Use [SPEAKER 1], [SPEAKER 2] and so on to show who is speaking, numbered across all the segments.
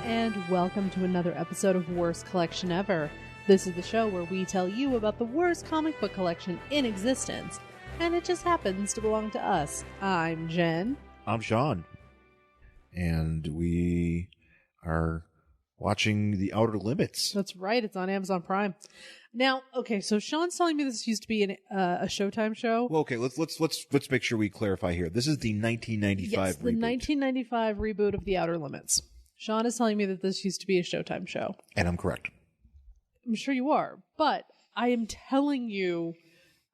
[SPEAKER 1] and welcome to another episode of Worst Collection Ever. This is the show where we tell you about the worst comic book collection in existence, and it just happens to belong to us. I'm Jen.
[SPEAKER 2] I'm Sean. And we are watching The Outer Limits.
[SPEAKER 1] That's right, it's on Amazon Prime. Now, okay, so Sean's telling me this used to be a Showtime show.
[SPEAKER 2] Well, okay, let's make sure we clarify here. This is the 1995
[SPEAKER 1] yes, the
[SPEAKER 2] reboot.
[SPEAKER 1] 1995 reboot of The Outer Limits. Sean is telling me that this used to be a Showtime show.
[SPEAKER 2] And I'm correct.
[SPEAKER 1] I'm sure you are, but I am telling you,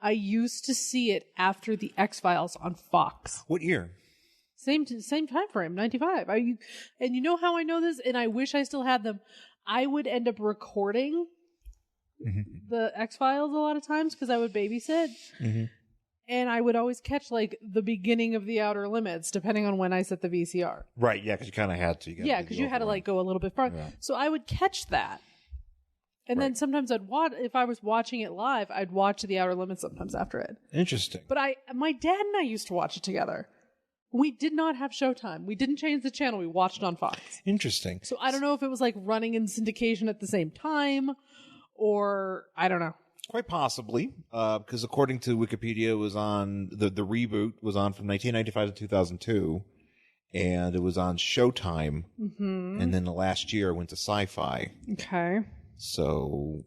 [SPEAKER 1] I used to see it after the X-Files on Fox.
[SPEAKER 2] What year?
[SPEAKER 1] Same time frame, 95. And you know how I know this? And I wish I still had them. I would end up recording the X-Files a lot of times because I would babysit. Mm-hmm. And I would always catch like the beginning of The Outer Limits, depending on when I set the VCR.
[SPEAKER 2] Right, yeah, because you kind of had to.
[SPEAKER 1] Yeah, because you had to like go a little bit farther. Yeah. So I would catch that. And then sometimes I'd watch, if I was watching it live, I'd watch The Outer Limits sometimes after it.
[SPEAKER 2] Interesting.
[SPEAKER 1] But my dad and I used to watch it together. We did not have Showtime. We didn't change the channel. We watched it on Fox.
[SPEAKER 2] Interesting.
[SPEAKER 1] So I don't know if it was like running in syndication at the same time or I don't know.
[SPEAKER 2] Quite possibly, because according to Wikipedia, it was on the reboot was on from 1995 to 2002, and it was on Showtime, and then the last year it went to Sci-Fi.
[SPEAKER 1] Okay.
[SPEAKER 2] So,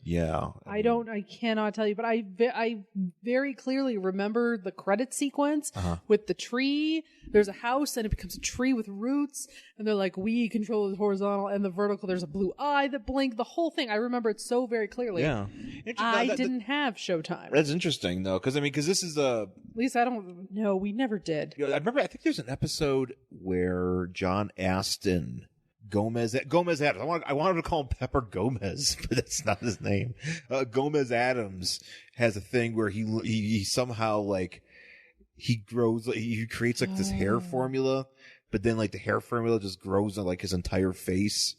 [SPEAKER 2] yeah.
[SPEAKER 1] I cannot tell you, but I very clearly remember the credit sequence with the tree. There's a house and it becomes a tree with roots, and they're like, we control the horizontal and the vertical. There's a blue eye that blinked. The whole thing. I remember it so very clearly.
[SPEAKER 2] Yeah.
[SPEAKER 1] I didn't have Showtime.
[SPEAKER 2] That's interesting, though, because this is a...
[SPEAKER 1] At least I don't know. We never did.
[SPEAKER 2] I think there's an episode where John Aston... Gomez Adams. I wanted to call him Pepper Gomez, but that's not his name. Gomez Adams has a thing where he somehow like he creates like this hair formula, but then like the hair formula just grows on like his entire face,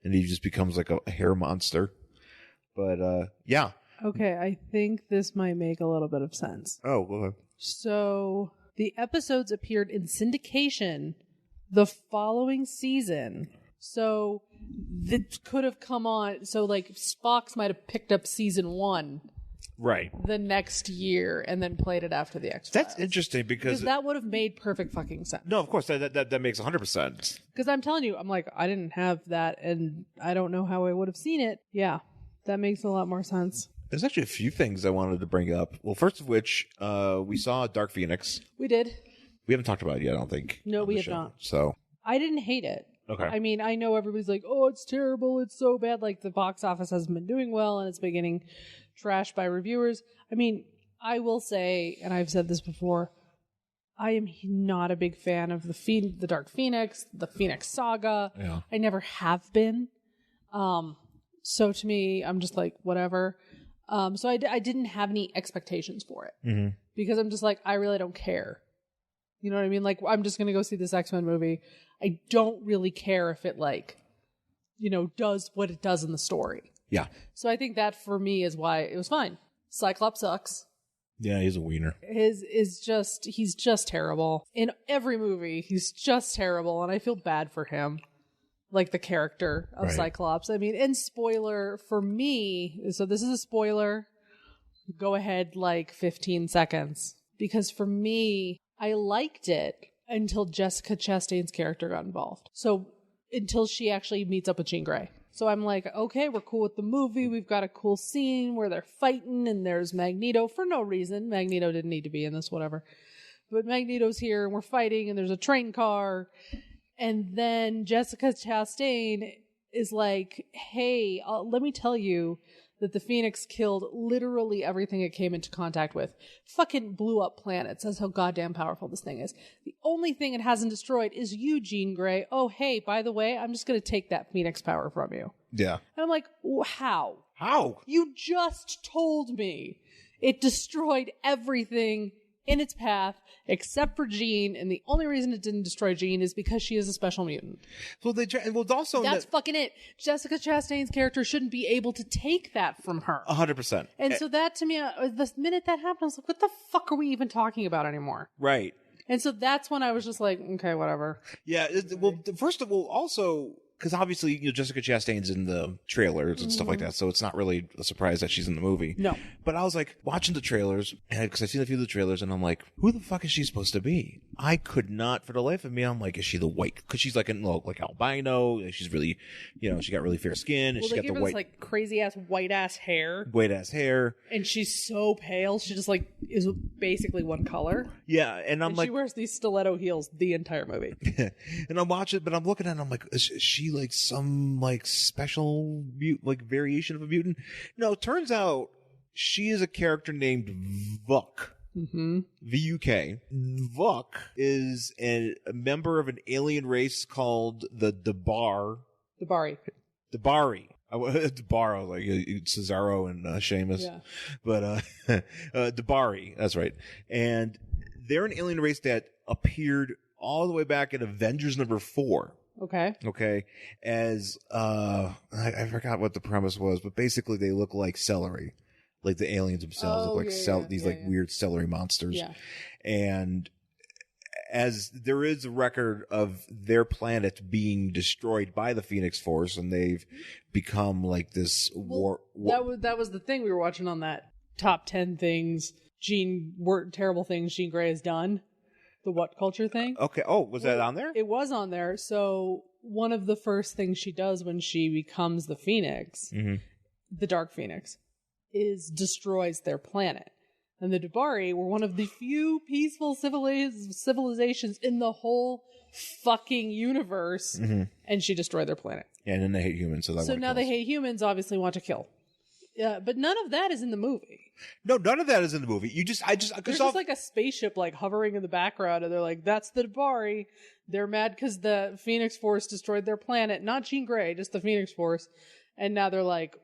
[SPEAKER 2] and he just becomes like a hair monster. But yeah.
[SPEAKER 1] Okay, I think this might make a little bit of sense.
[SPEAKER 2] Oh, okay.
[SPEAKER 1] So the episodes appeared in syndication the following season. So that could have come on. So like Fox might have picked up season 1
[SPEAKER 2] right
[SPEAKER 1] the next year and then played it after the X-Files.
[SPEAKER 2] That's interesting because
[SPEAKER 1] that would have made perfect fucking sense.
[SPEAKER 2] No, of course that makes 100%.
[SPEAKER 1] Because I'm telling you, I'm like, I didn't have that and I don't know how I would have seen it. Yeah, that makes a lot more sense.
[SPEAKER 2] There's actually a few things I wanted to bring up. Well, first of which, we saw Dark Phoenix.
[SPEAKER 1] We did.
[SPEAKER 2] We haven't talked about it yet, I don't think.
[SPEAKER 1] No, we have not.
[SPEAKER 2] So
[SPEAKER 1] I didn't hate it.
[SPEAKER 2] Okay.
[SPEAKER 1] I mean, I know everybody's like, oh, it's terrible. It's so bad. Like the box office hasn't been doing well and it's been getting trashed by reviewers. I mean, I will say, and I've said this before, I am not a big fan of the Dark Phoenix, the Phoenix Saga.
[SPEAKER 2] Yeah.
[SPEAKER 1] I never have been. So to me, I'm just like, whatever. So I didn't have any expectations for it because I'm just like, I really don't care. You know what I mean? Like, I'm just going to go see this X-Men movie. I don't really care if it, like, you know, does what it does in the story.
[SPEAKER 2] Yeah.
[SPEAKER 1] So I think that, for me, is why it was fine. Cyclops sucks.
[SPEAKER 2] Yeah, he's a wiener.
[SPEAKER 1] He's just terrible. In every movie, he's just terrible, and I feel bad for him. Like, the character of Cyclops. I mean, and spoiler for me, so this is a spoiler. Go ahead, like, 15 seconds. Because for me, I liked it until Jessica Chastain's character got involved. So until she actually meets up with Jean Grey. So I'm like, okay, we're cool with the movie. We've got a cool scene where they're fighting and there's Magneto for no reason. Magneto didn't need to be in this, whatever. But Magneto's here and we're fighting and there's a train car. And then Jessica Chastain is like, hey, let me tell you that the Phoenix killed literally everything it came into contact with. Fucking blew up planets. That's how goddamn powerful this thing is. The only thing it hasn't destroyed is you, Jean Grey. Oh, hey, by the way, I'm just going to take that Phoenix power from you.
[SPEAKER 2] Yeah.
[SPEAKER 1] And I'm like, how?
[SPEAKER 2] How?
[SPEAKER 1] You just told me it destroyed everything in its path except for Jean, and the only reason it didn't destroy Jean is because she is a special mutant.
[SPEAKER 2] Well, also
[SPEAKER 1] that's fucking it. Jessica Chastain's character shouldn't be able to take that from her.
[SPEAKER 2] 100%.
[SPEAKER 1] And so that, to me, the minute that happened, I was like, what the fuck are we even talking about anymore?
[SPEAKER 2] Right.
[SPEAKER 1] And so that's when I was just like, okay, whatever.
[SPEAKER 2] Yeah. Well, first of all, also, because obviously, Jessica Chastain's in the trailers and stuff like that, so it's not really a surprise that she's in the movie.
[SPEAKER 1] No.
[SPEAKER 2] But I was like, watching the trailers, because I've seen a few of the trailers, and I'm like, who the fuck is she supposed to be? I could not, for the life of me, I'm like, is she the white? Because she's like albino, she's really, she got really fair skin, and
[SPEAKER 1] Well,
[SPEAKER 2] she's got the white,
[SPEAKER 1] like crazy ass white ass hair,
[SPEAKER 2] and
[SPEAKER 1] she's so pale. She just like is basically one color.
[SPEAKER 2] Yeah, and I'm like,
[SPEAKER 1] she wears these stiletto heels the entire movie.
[SPEAKER 2] And I'm watching it, but I'm looking at it, and I'm like, is she like some like special variation of a mutant? No, it turns out she is a character named Vuk.
[SPEAKER 1] Mm-hmm.
[SPEAKER 2] Vuk. Vuk is a member of an alien race called the Dabari. Dabari. Dabaro, like Cesaro and Sheamus.
[SPEAKER 1] Yeah.
[SPEAKER 2] But Dabari, that's right. And they're an alien race that appeared all the way back in Avengers number 4. Okay. As I forgot what the premise was, but basically they look like celery. Like the aliens themselves look like these weird celery monsters.
[SPEAKER 1] Yeah.
[SPEAKER 2] And as there is a record of their planet being destroyed by the Phoenix Force, and they've become like this war.
[SPEAKER 1] That was the thing we were watching on that top 10 things terrible things Jean Grey has done. The what culture thing.
[SPEAKER 2] Okay. Oh, was that on there?
[SPEAKER 1] It was on there. So one of the first things she does when she becomes the Phoenix, the Dark Phoenix, is destroys their planet. And the Dabari were one of the few peaceful civilizations in the whole fucking universe, and she destroyed their planet.
[SPEAKER 2] Yeah, and then they hate humans, so
[SPEAKER 1] now they hate humans. Obviously, want to kill. Yeah, but none of that is in the movie.
[SPEAKER 2] No, none of that is in the movie. There's just
[SPEAKER 1] like a spaceship like hovering in the background, and they're like, "That's the Dabari." They're mad because the Phoenix Force destroyed their planet. Not Jean Grey, just the Phoenix Force. And now they're like,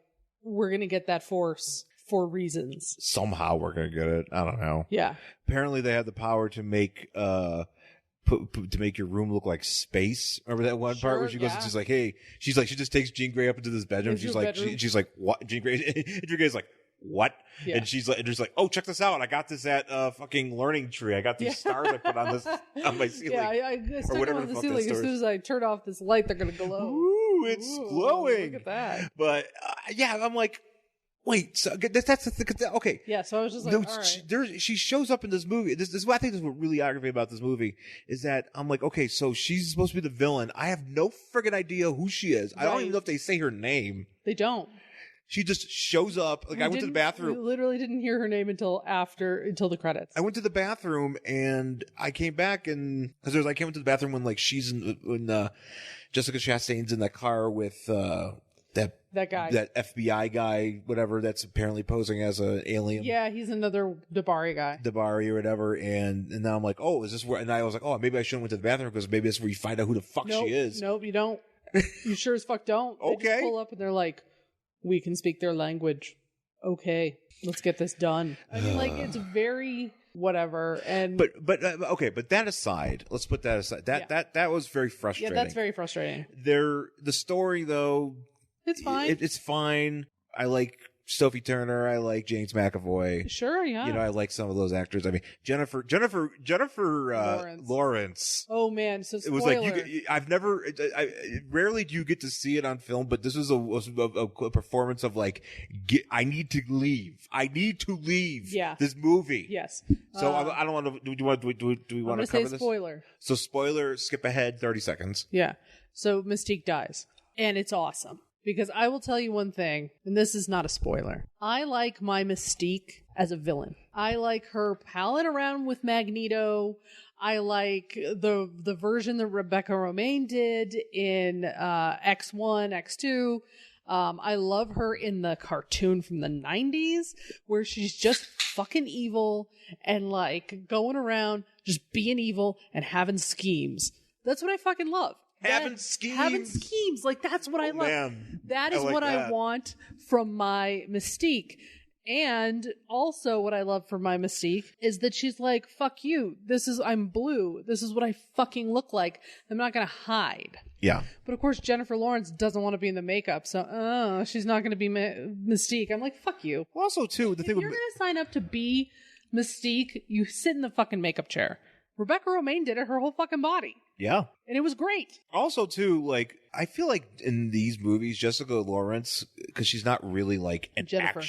[SPEAKER 1] "We're gonna get that force for reasons.
[SPEAKER 2] Somehow we're gonna get it. I don't know."
[SPEAKER 1] Yeah.
[SPEAKER 2] Apparently, they have the power to make to make your room look like space. Remember that one part where she goes, she's like, "Hey," she just takes Jean Grey up into this bedroom. She's like, "What?" Jean Grey's like, "What?"
[SPEAKER 1] Yeah.
[SPEAKER 2] And she's like, "Oh, check this out! I got this at fucking Learning Tree. I got these stars I put on my ceiling.
[SPEAKER 1] Yeah, I stuck them on the ceiling. As soon as I turn off this light, they're gonna glow.
[SPEAKER 2] Ooh, it's glowing.
[SPEAKER 1] Look at that.
[SPEAKER 2] But I'm like, wait, so that's the thing. Okay.
[SPEAKER 1] Yeah, so I was just like, all right.
[SPEAKER 2] She shows up in this movie. This is what I think is what really aggravating about this movie is that I'm like, okay, so she's supposed to be the villain. I have no friggin' idea who she is. Right. I don't even know if they say her name.
[SPEAKER 1] They don't.
[SPEAKER 2] She just shows up. Like, I went to the bathroom.
[SPEAKER 1] We literally didn't hear her name until the credits.
[SPEAKER 2] I went to the bathroom and I came back and I came into the bathroom when like she's when Jessica Chastain's in that car with that guy, that FBI guy, whatever, that's apparently posing as an alien.
[SPEAKER 1] Yeah, he's another Dabari guy.
[SPEAKER 2] Dabari or whatever. And now I'm like, oh, is this where? And I was like, oh, maybe I shouldn't went to the bathroom because maybe that's where you find out who the fuck she is.
[SPEAKER 1] Nope, you don't. You sure as fuck don't. They just pull up and they're like, we can speak their language. Okay, let's get this done. I mean, like, it's very whatever. And
[SPEAKER 2] but okay, but that aside, let's put that aside. That was very frustrating.
[SPEAKER 1] Yeah, that's very frustrating.
[SPEAKER 2] The story though,
[SPEAKER 1] it's fine.
[SPEAKER 2] It's fine. I like Sophie Turner. I like James McAvoy.
[SPEAKER 1] Sure, yeah.
[SPEAKER 2] I like some of those actors. I mean, Jennifer Lawrence.
[SPEAKER 1] Oh man, so spoiler.
[SPEAKER 2] It was like I've never. Rarely do you get to see it on film, but this was a performance of like, I need to leave. I need to leave.
[SPEAKER 1] Yeah.
[SPEAKER 2] This movie.
[SPEAKER 1] Yes.
[SPEAKER 2] So I don't want to. Do we want to cover this?
[SPEAKER 1] Spoiler.
[SPEAKER 2] So spoiler. Skip ahead 30 seconds.
[SPEAKER 1] Yeah. So Mystique dies, and it's awesome. Because I will tell you one thing, and this is not a spoiler. I like my Mystique as a villain. I like her palette around with Magneto. I like the version that Rebecca Romaine did in X1, X2. I love her in the cartoon from the 90s where she's just fucking evil and like going around just being evil and having schemes. That's what I fucking love. Having schemes. Like, that's what I love. Man. That is what I want from my Mystique. And also what I love from my Mystique is that she's like, fuck you. I'm blue. This is what I fucking look like. I'm not going to hide.
[SPEAKER 2] Yeah.
[SPEAKER 1] But of course, Jennifer Lawrence doesn't want to be in the makeup. So, she's not going to be Mystique. I'm like, fuck you.
[SPEAKER 2] Well, also, too,
[SPEAKER 1] if you're going to sign up to be Mystique, you sit in the fucking makeup chair. Rebecca Romaine did it her whole fucking body.
[SPEAKER 2] Yeah.
[SPEAKER 1] And it was great.
[SPEAKER 2] Also, too, like, I feel like in these movies, Jessica Lawrence, because she's not really like an
[SPEAKER 1] Jennifer.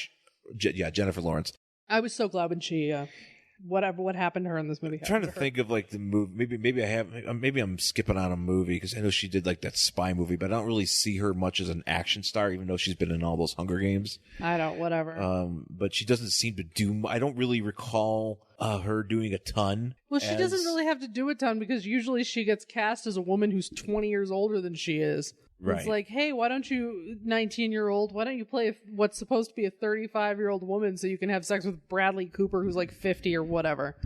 [SPEAKER 2] Jennifer Lawrence.
[SPEAKER 1] I was so glad when she, what happened to her in this movie.
[SPEAKER 2] I'm trying to think of like the movie. Maybe I'm skipping on a movie because I know she did like that spy movie, but I don't really see her much as an action star, even though she's been in all those Hunger Games.
[SPEAKER 1] Whatever.
[SPEAKER 2] But she doesn't seem to do. I don't really recall her doing a ton.
[SPEAKER 1] Well, she doesn't really have to do a ton because usually she gets cast as a woman who's 20 years older than she is.
[SPEAKER 2] Right.
[SPEAKER 1] It's like, hey, why don't you, 19-year-old, why don't you play what's supposed to be a 35-year-old woman so you can have sex with Bradley Cooper who's like 50 or whatever?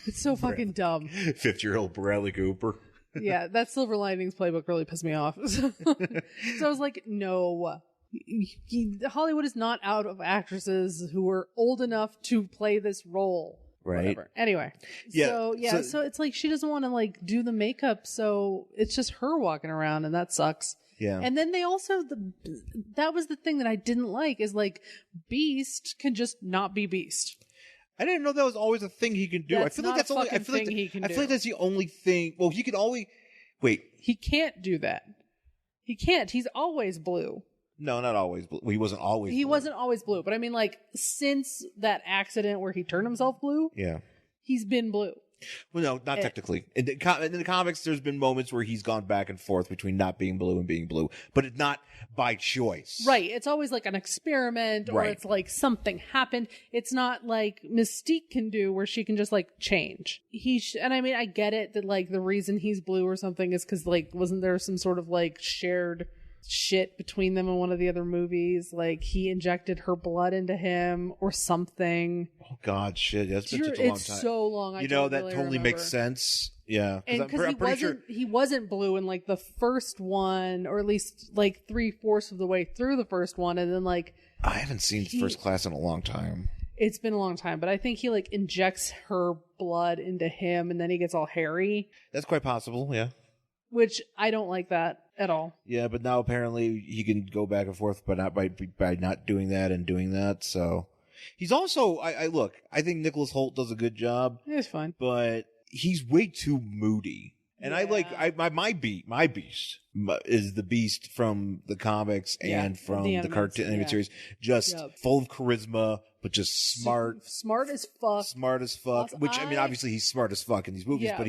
[SPEAKER 1] It's so fucking dumb.
[SPEAKER 2] 50-year-old Bradley Cooper.
[SPEAKER 1] Yeah, that Silver Linings playbook really pissed me off. So I was like, no. Hollywood is not out of actresses who are old enough to play this role.
[SPEAKER 2] Right.
[SPEAKER 1] Whatever. Anyway.
[SPEAKER 2] Yeah.
[SPEAKER 1] So it's like she doesn't want to like do the makeup, so it's just her walking around, and that sucks.
[SPEAKER 2] Yeah.
[SPEAKER 1] And then they also that was the thing that I didn't like is like Beast can just not be Beast.
[SPEAKER 2] I didn't know that was always a thing he can do. I feel like that's only. I feel like that's the only thing. Well, he could always wait.
[SPEAKER 1] He can't do that. He can't. He's always blue.
[SPEAKER 2] No, not always blue. He wasn't always.
[SPEAKER 1] He
[SPEAKER 2] blue.
[SPEAKER 1] wasn't always blue, but I mean, like since that accident where he turned himself blue,
[SPEAKER 2] Yeah.
[SPEAKER 1] he's been blue.
[SPEAKER 2] Well, no, not technically. In the comics, there's been moments where he's gone back and forth between not being blue and being blue, but it's not by choice.
[SPEAKER 1] Right. It's always like an experiment or
[SPEAKER 2] Right.
[SPEAKER 1] it's like something happened. It's not like Mystique can do where she can just like change. And I mean, I get it that like the reason he's blue or something is because like, wasn't there some sort of like shared shit between them in one of the other movies? Like he injected her blood into him or something.
[SPEAKER 2] Oh God, shit! That's been such a long time.
[SPEAKER 1] It's so long.
[SPEAKER 2] You know that really totally makes sense. Yeah,
[SPEAKER 1] because he wasn't blue in like the first one, or at least like 3/4 of the way through the first one, and then like
[SPEAKER 2] I haven't seen First Class in a long time.
[SPEAKER 1] It's been a long time, but I think he like injects her blood into him, and then he gets all hairy.
[SPEAKER 2] That's quite possible. Yeah.
[SPEAKER 1] Which I don't like that at all.
[SPEAKER 2] Yeah, but now apparently he can go back and forth, but not by not doing that and doing that. So he's also I think Nicholas Hoult does a good job.
[SPEAKER 1] It's fine,
[SPEAKER 2] but he's way too moody. And my beast is the Beast from the comics and from the cartoon animated series, just full of charisma, but just smart
[SPEAKER 1] as fuck.
[SPEAKER 2] Also, which I mean, obviously he's smart as fuck in these movies, but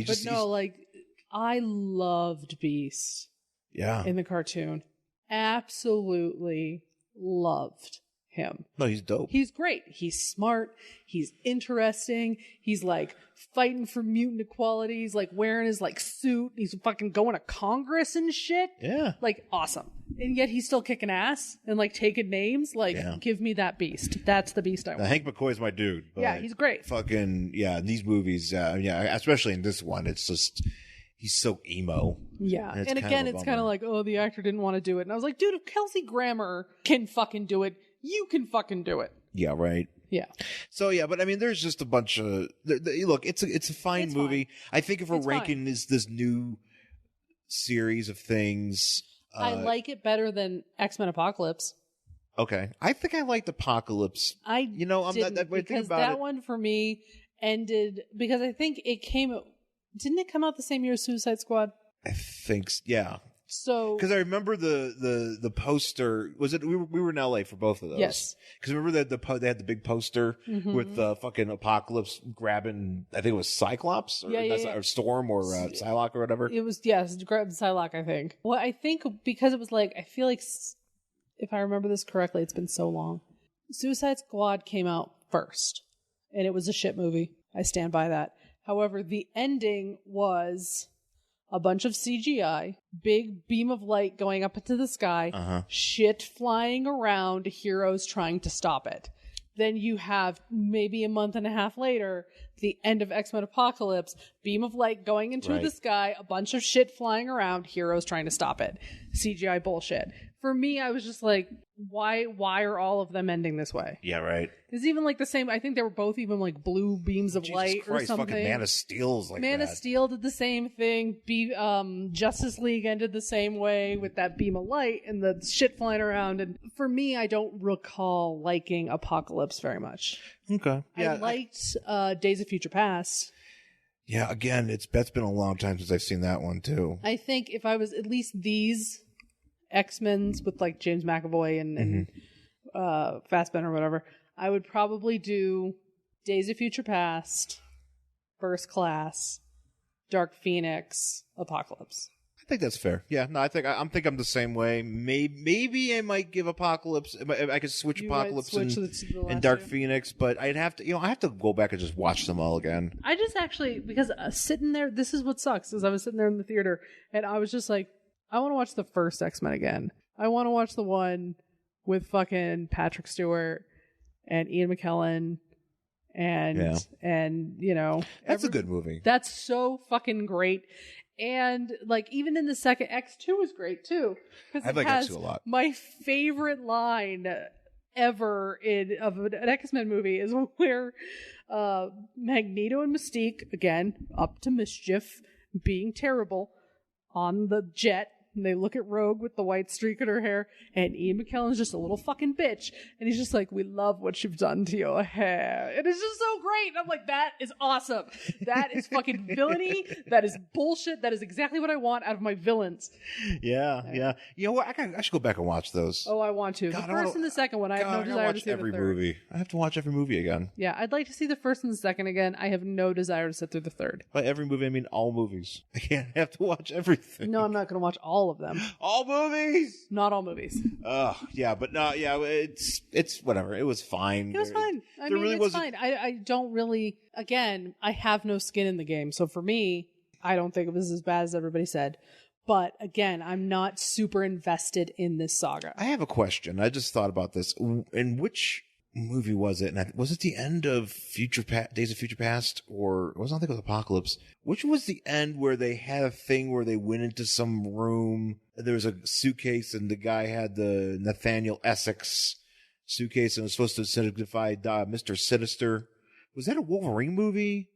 [SPEAKER 1] I loved Beast.
[SPEAKER 2] Yeah.
[SPEAKER 1] In the cartoon. Absolutely loved him.
[SPEAKER 2] No, he's dope.
[SPEAKER 1] He's great. He's smart. He's interesting. He's like fighting for mutant equality. He's like wearing his like suit. He's fucking going to Congress and shit.
[SPEAKER 2] Yeah.
[SPEAKER 1] Like awesome. And yet he's still kicking ass and like taking names. Like give me that Beast. That's the Beast I want.
[SPEAKER 2] Now, Hank McCoy's my dude.
[SPEAKER 1] Yeah, he's great.
[SPEAKER 2] Fucking in these movies, especially in this one, it's just he's so emo.
[SPEAKER 1] Yeah. And again, it's kind of like, oh, the actor didn't want to do it. And I was like, dude, if Kelsey Grammer can fucking do it, you can fucking do it.
[SPEAKER 2] Yeah, right.
[SPEAKER 1] Yeah.
[SPEAKER 2] So, but I mean, there's just a bunch of... Look, it's a fine movie. Fine. I think if we're ranking this new series of things...
[SPEAKER 1] I like it better than X-Men Apocalypse.
[SPEAKER 2] Okay. I think I liked Apocalypse.
[SPEAKER 1] I'm not because that one for me ended... Because I think it came... Didn't it come out the same year as Suicide Squad?
[SPEAKER 2] I think, yeah.
[SPEAKER 1] So,
[SPEAKER 2] because I remember the poster. Was it we were in LA for both of those?
[SPEAKER 1] Yes.
[SPEAKER 2] Because remember that they had the big poster with the fucking Apocalypse grabbing. I think it was Cyclops or Storm or Psylocke or whatever.
[SPEAKER 1] It was grabbing Psylocke. I think. Well, I think because it was like I feel like if I remember this correctly, it's been so long. Suicide Squad came out first, and it was a shit movie. I stand by that. However, the ending was a bunch of CGI, big beam of light going up into the sky, shit flying around, heroes trying to stop it. Then you have maybe a month and a half later, the end of X-Men Apocalypse, beam of light going into the sky, a bunch of shit flying around, heroes trying to stop it. CGI bullshit. For me, I was just like, why are all of them ending this way?
[SPEAKER 2] Yeah, right.
[SPEAKER 1] It's even like the same. I think they were both even like blue beams of light or something.
[SPEAKER 2] Fucking Man of Steel's like
[SPEAKER 1] Man
[SPEAKER 2] that.
[SPEAKER 1] of Steel did the same thing. Justice League ended the same way with that beam of light and the shit flying around. And for me, I don't recall liking Apocalypse very much.
[SPEAKER 2] Okay. Yeah,
[SPEAKER 1] I liked Days of Future Past.
[SPEAKER 2] Yeah, again, that's been a long time since I've seen that one too.
[SPEAKER 1] I think if I was at least these X-Men's with like James McAvoy and Fassbender or whatever, I would probably do Days of Future Past, First Class, Dark Phoenix, Apocalypse.
[SPEAKER 2] I think that's fair. Yeah, no, I think I'm the same way. Maybe I might give Apocalypse. I could switch Apocalypse and Dark Phoenix, but I'd have to. I have to go back and just watch them all again.
[SPEAKER 1] I just actually because sitting there, this is what sucks. Is I was sitting there in the theater and I was just like, I want to watch the first X-Men again. I want to watch the one with fucking Patrick Stewart and Ian McKellen. And you know,
[SPEAKER 2] that's a good movie.
[SPEAKER 1] That's so fucking great. And like even in the second, X2 is great too.
[SPEAKER 2] I like X2 a lot.
[SPEAKER 1] My favorite line ever of an X-Men movie is where Magneto and Mystique, again, up to mischief, being terrible, on the jet. And they look at Rogue with the white streak in her hair, and Ian McKellen's just a little fucking bitch. And he's just like, we love what you've done to your hair. And it's just so great. And I'm like, that is awesome. That is fucking villainy. That is bullshit. That is exactly what I want out of my villains.
[SPEAKER 2] Yeah. You know what? I should go back and watch those.
[SPEAKER 1] Oh, I want to.
[SPEAKER 2] God,
[SPEAKER 1] the first and the second one, I have no desire to see
[SPEAKER 2] every
[SPEAKER 1] the third.
[SPEAKER 2] movie. I have to watch every movie again.
[SPEAKER 1] Yeah, I'd like to see the first and the second again. I have no desire to sit through the third.
[SPEAKER 2] By every movie, I mean all movies. I can't have to watch everything.
[SPEAKER 1] No, I'm not going to watch all of them.
[SPEAKER 2] All movies?
[SPEAKER 1] Not all movies.
[SPEAKER 2] Yeah, but no, yeah, it's whatever. It was fine.
[SPEAKER 1] It was fine. I mean,
[SPEAKER 2] really
[SPEAKER 1] it's fine. I don't really, again, I have no skin in the game. So for me, I don't think it was as bad as everybody said. But again, I'm not super invested in this saga.
[SPEAKER 2] I have a question. I just thought about this. In which movie was it? And was it the end of Days of Future Past, or I think it was Apocalypse? Which was the end where they had a thing where they went into some room? There was a suitcase, and the guy had the Nathaniel Essex suitcase, and it was supposed to signify Mr. Sinister. Was that a Wolverine movie?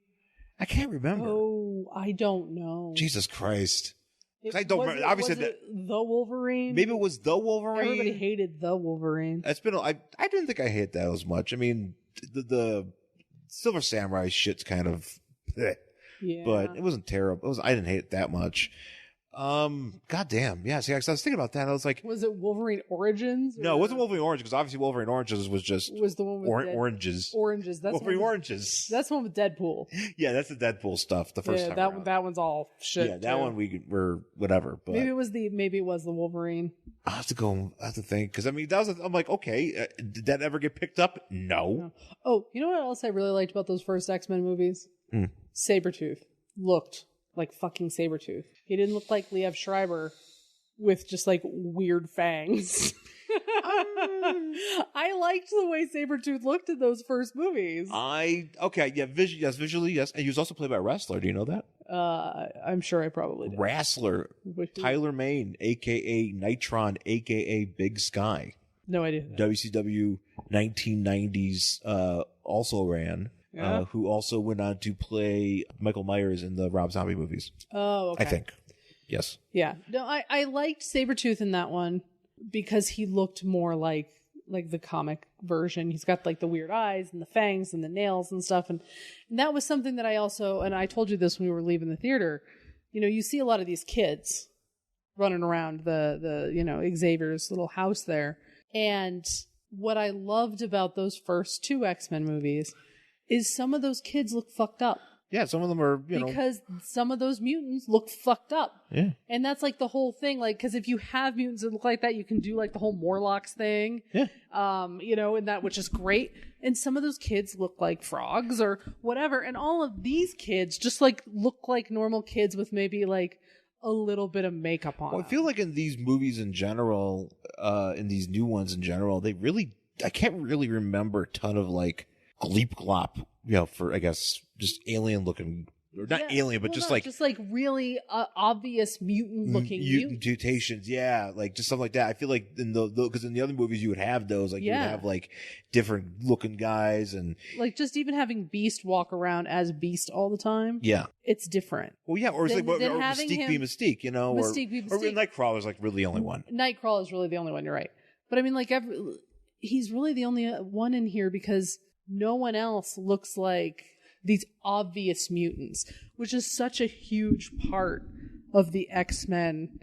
[SPEAKER 2] I can't remember.
[SPEAKER 1] Oh, I don't know.
[SPEAKER 2] Jesus Christ. I don't remember. Obviously,
[SPEAKER 1] was it the Wolverine?
[SPEAKER 2] Maybe it was the Wolverine.
[SPEAKER 1] Everybody hated the Wolverine.
[SPEAKER 2] It's been. I didn't think I hated that as much. I mean, the Silver Samurai shit's kind of,
[SPEAKER 1] yeah,
[SPEAKER 2] but it wasn't terrible. I didn't hate it that much. God damn. Yeah. See, I was thinking about that. I was like,
[SPEAKER 1] was it Wolverine Origins?
[SPEAKER 2] No, it wasn't Wolverine Orange, because obviously Wolverine Oranges was the one with oranges.
[SPEAKER 1] Oranges. That's
[SPEAKER 2] Wolverine Oranges.
[SPEAKER 1] That's the one with Deadpool.
[SPEAKER 2] Yeah, that's the Deadpool stuff. The first time around.
[SPEAKER 1] That one's all shit.
[SPEAKER 2] Yeah, that one we're whatever. But
[SPEAKER 1] maybe it was the Wolverine.
[SPEAKER 2] I have to think, because I mean I'm like, okay, did that ever get picked up? No.
[SPEAKER 1] Oh, you know what else I really liked about those first X-Men movies? Sabretooth looked like fucking Sabretooth. He didn't look like Liev Schreiber with just like weird fangs. I liked the way Sabretooth looked in those first movies.
[SPEAKER 2] Visually, yes. And he was also played by a wrestler. Do you know that?
[SPEAKER 1] I'm sure I probably did.
[SPEAKER 2] Wrestler. Tyler Mane, a.k.a. Nitron, a.k.a. Big Sky.
[SPEAKER 1] No idea.
[SPEAKER 2] WCW 1990s also ran.
[SPEAKER 1] Yeah.
[SPEAKER 2] Who also went on to play Michael Myers in the Rob Zombie movies.
[SPEAKER 1] Oh, okay.
[SPEAKER 2] I think. Yes.
[SPEAKER 1] Yeah. No, I liked Sabretooth in that one because he looked more like the comic version. He's got like the weird eyes and the fangs and the nails and stuff. And that was something that I also, and I told you this when we were leaving the theater, you see a lot of these kids running around the Xavier's little house there. And what I loved about those first two X-Men movies is some of those kids look fucked up.
[SPEAKER 2] Yeah, some of them are,
[SPEAKER 1] because some of those mutants look fucked up.
[SPEAKER 2] Yeah.
[SPEAKER 1] And that's like the whole thing. Like, because if you have mutants that look like that, you can do like the whole Morlocks thing.
[SPEAKER 2] Yeah.
[SPEAKER 1] And that, which is great. And some of those kids look like frogs or whatever. And all of these kids just like look like normal kids with maybe like a little bit of makeup on.
[SPEAKER 2] Well, I feel like in these movies in general, in these new ones in general, I can't really remember a ton of like Gleep Glop, for, I guess, just alien looking, or not alien, but just like
[SPEAKER 1] really obvious mutant looking
[SPEAKER 2] mutations. Yeah. Like just something like that. I feel like because in the other movies you would have those, like you would have like different looking guys, and
[SPEAKER 1] like just even having Beast walk around as Beast all the time.
[SPEAKER 2] Yeah.
[SPEAKER 1] It's different.
[SPEAKER 2] Well, yeah. Or it's or Mystique be Mystique,
[SPEAKER 1] Mystique be Mystique.
[SPEAKER 2] Or Nightcrawler's like really the only one.
[SPEAKER 1] Nightcrawler is really the only one. You're right. But I mean, like he's really the only one in here because no one else looks like these obvious mutants, which is such a huge part of the X-Men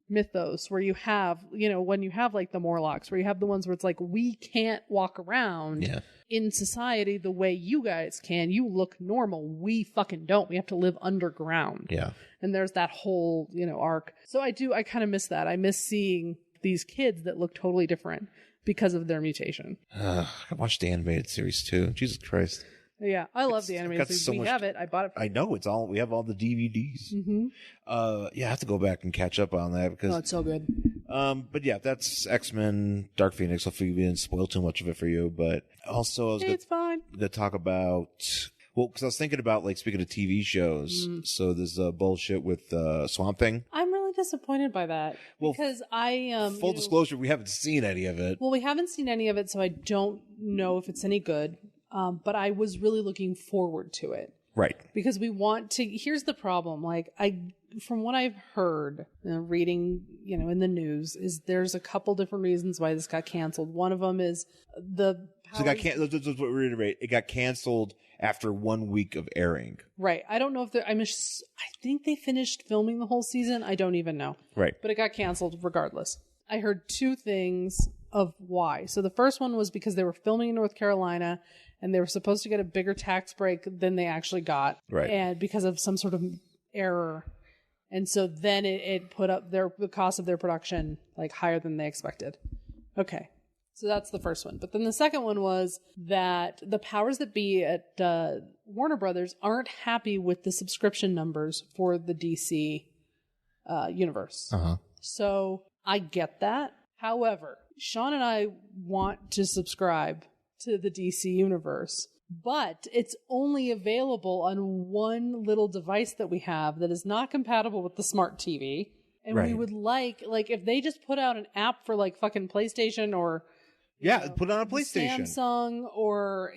[SPEAKER 1] mythos, where you have, when you have like the Morlocks, where you have the ones where it's like, we can't walk around in society the way you guys can. You look normal. We fucking don't. We have to live underground.
[SPEAKER 2] Yeah.
[SPEAKER 1] And there's that whole, arc. So I kind of miss that. I miss seeing these kids that look totally different because of their mutation.
[SPEAKER 2] I watched the animated series too. Jesus Christ.
[SPEAKER 1] Yeah, I love the animated series. We have it. I bought it.
[SPEAKER 2] I know we have all the DVDs.
[SPEAKER 1] Mm-hmm.
[SPEAKER 2] I have to go back and catch up on that because
[SPEAKER 1] it's so good.
[SPEAKER 2] But yeah, that's X-Men, Dark Phoenix. Hopefully we didn't spoil too much of it for you. But also,
[SPEAKER 1] it's fine.
[SPEAKER 2] To talk about, because I was thinking about, like, speaking of TV shows. So there's bullshit with Swamp Thing.
[SPEAKER 1] I'm really disappointed by that because
[SPEAKER 2] full disclosure, we haven't seen any of it.
[SPEAKER 1] Well, we haven't seen any of it, so I don't know if it's any good. But I was really looking forward to it.
[SPEAKER 2] Right.
[SPEAKER 1] Because we want to. Here's the problem. Like, from what I've heard, reading, in the news, is there's a couple different reasons why this got canceled. One of them is the.
[SPEAKER 2] So it got canceled. Let's reiterate. It got canceled after 1 week of airing.
[SPEAKER 1] Right. I don't know if they're. I think they finished filming the whole season. I don't even know.
[SPEAKER 2] Right.
[SPEAKER 1] But it got canceled regardless. I heard two things of why. So the first one was because they were filming in North Carolina. And they were supposed to get a bigger tax break than they actually got.
[SPEAKER 2] Right.
[SPEAKER 1] And because of some sort of error. And so then it put up the cost of their production like higher than they expected. Okay. So that's the first one. But then the second one was that the powers that be at Warner Brothers aren't happy with the subscription numbers for the DC universe.
[SPEAKER 2] Uh-huh.
[SPEAKER 1] So I get that. However, Sean and I want to subscribe to the DC universe, but it's only available on one little device that we have that is not compatible with the smart TV. And we would like if they just put out an app for like fucking PlayStation or
[SPEAKER 2] put on a PlayStation,
[SPEAKER 1] Samsung, or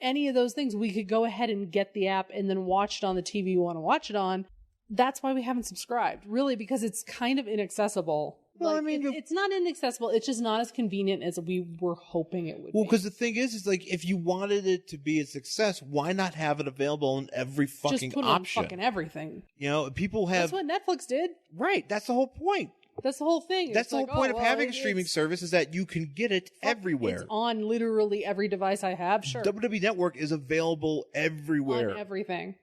[SPEAKER 1] any of those things, we could go ahead and get the app and then watch it on the TV you want to watch it on. That's why we haven't subscribed, really, because it's kind of inaccessible. Well, it's not inaccessible. It's just not as convenient as we were hoping it would be.
[SPEAKER 2] Well, because the thing is like, if you wanted it to be a success, why not have it available in every fucking option?
[SPEAKER 1] Just put it on fucking everything.
[SPEAKER 2] People have...
[SPEAKER 1] That's what Netflix did.
[SPEAKER 2] Right. That's the whole point.
[SPEAKER 1] That's the whole thing.
[SPEAKER 2] That's the whole point of having a streaming service, is that you can get it everywhere.
[SPEAKER 1] It's on literally every device I have, sure.
[SPEAKER 2] WWE Network is available everywhere.
[SPEAKER 1] On everything.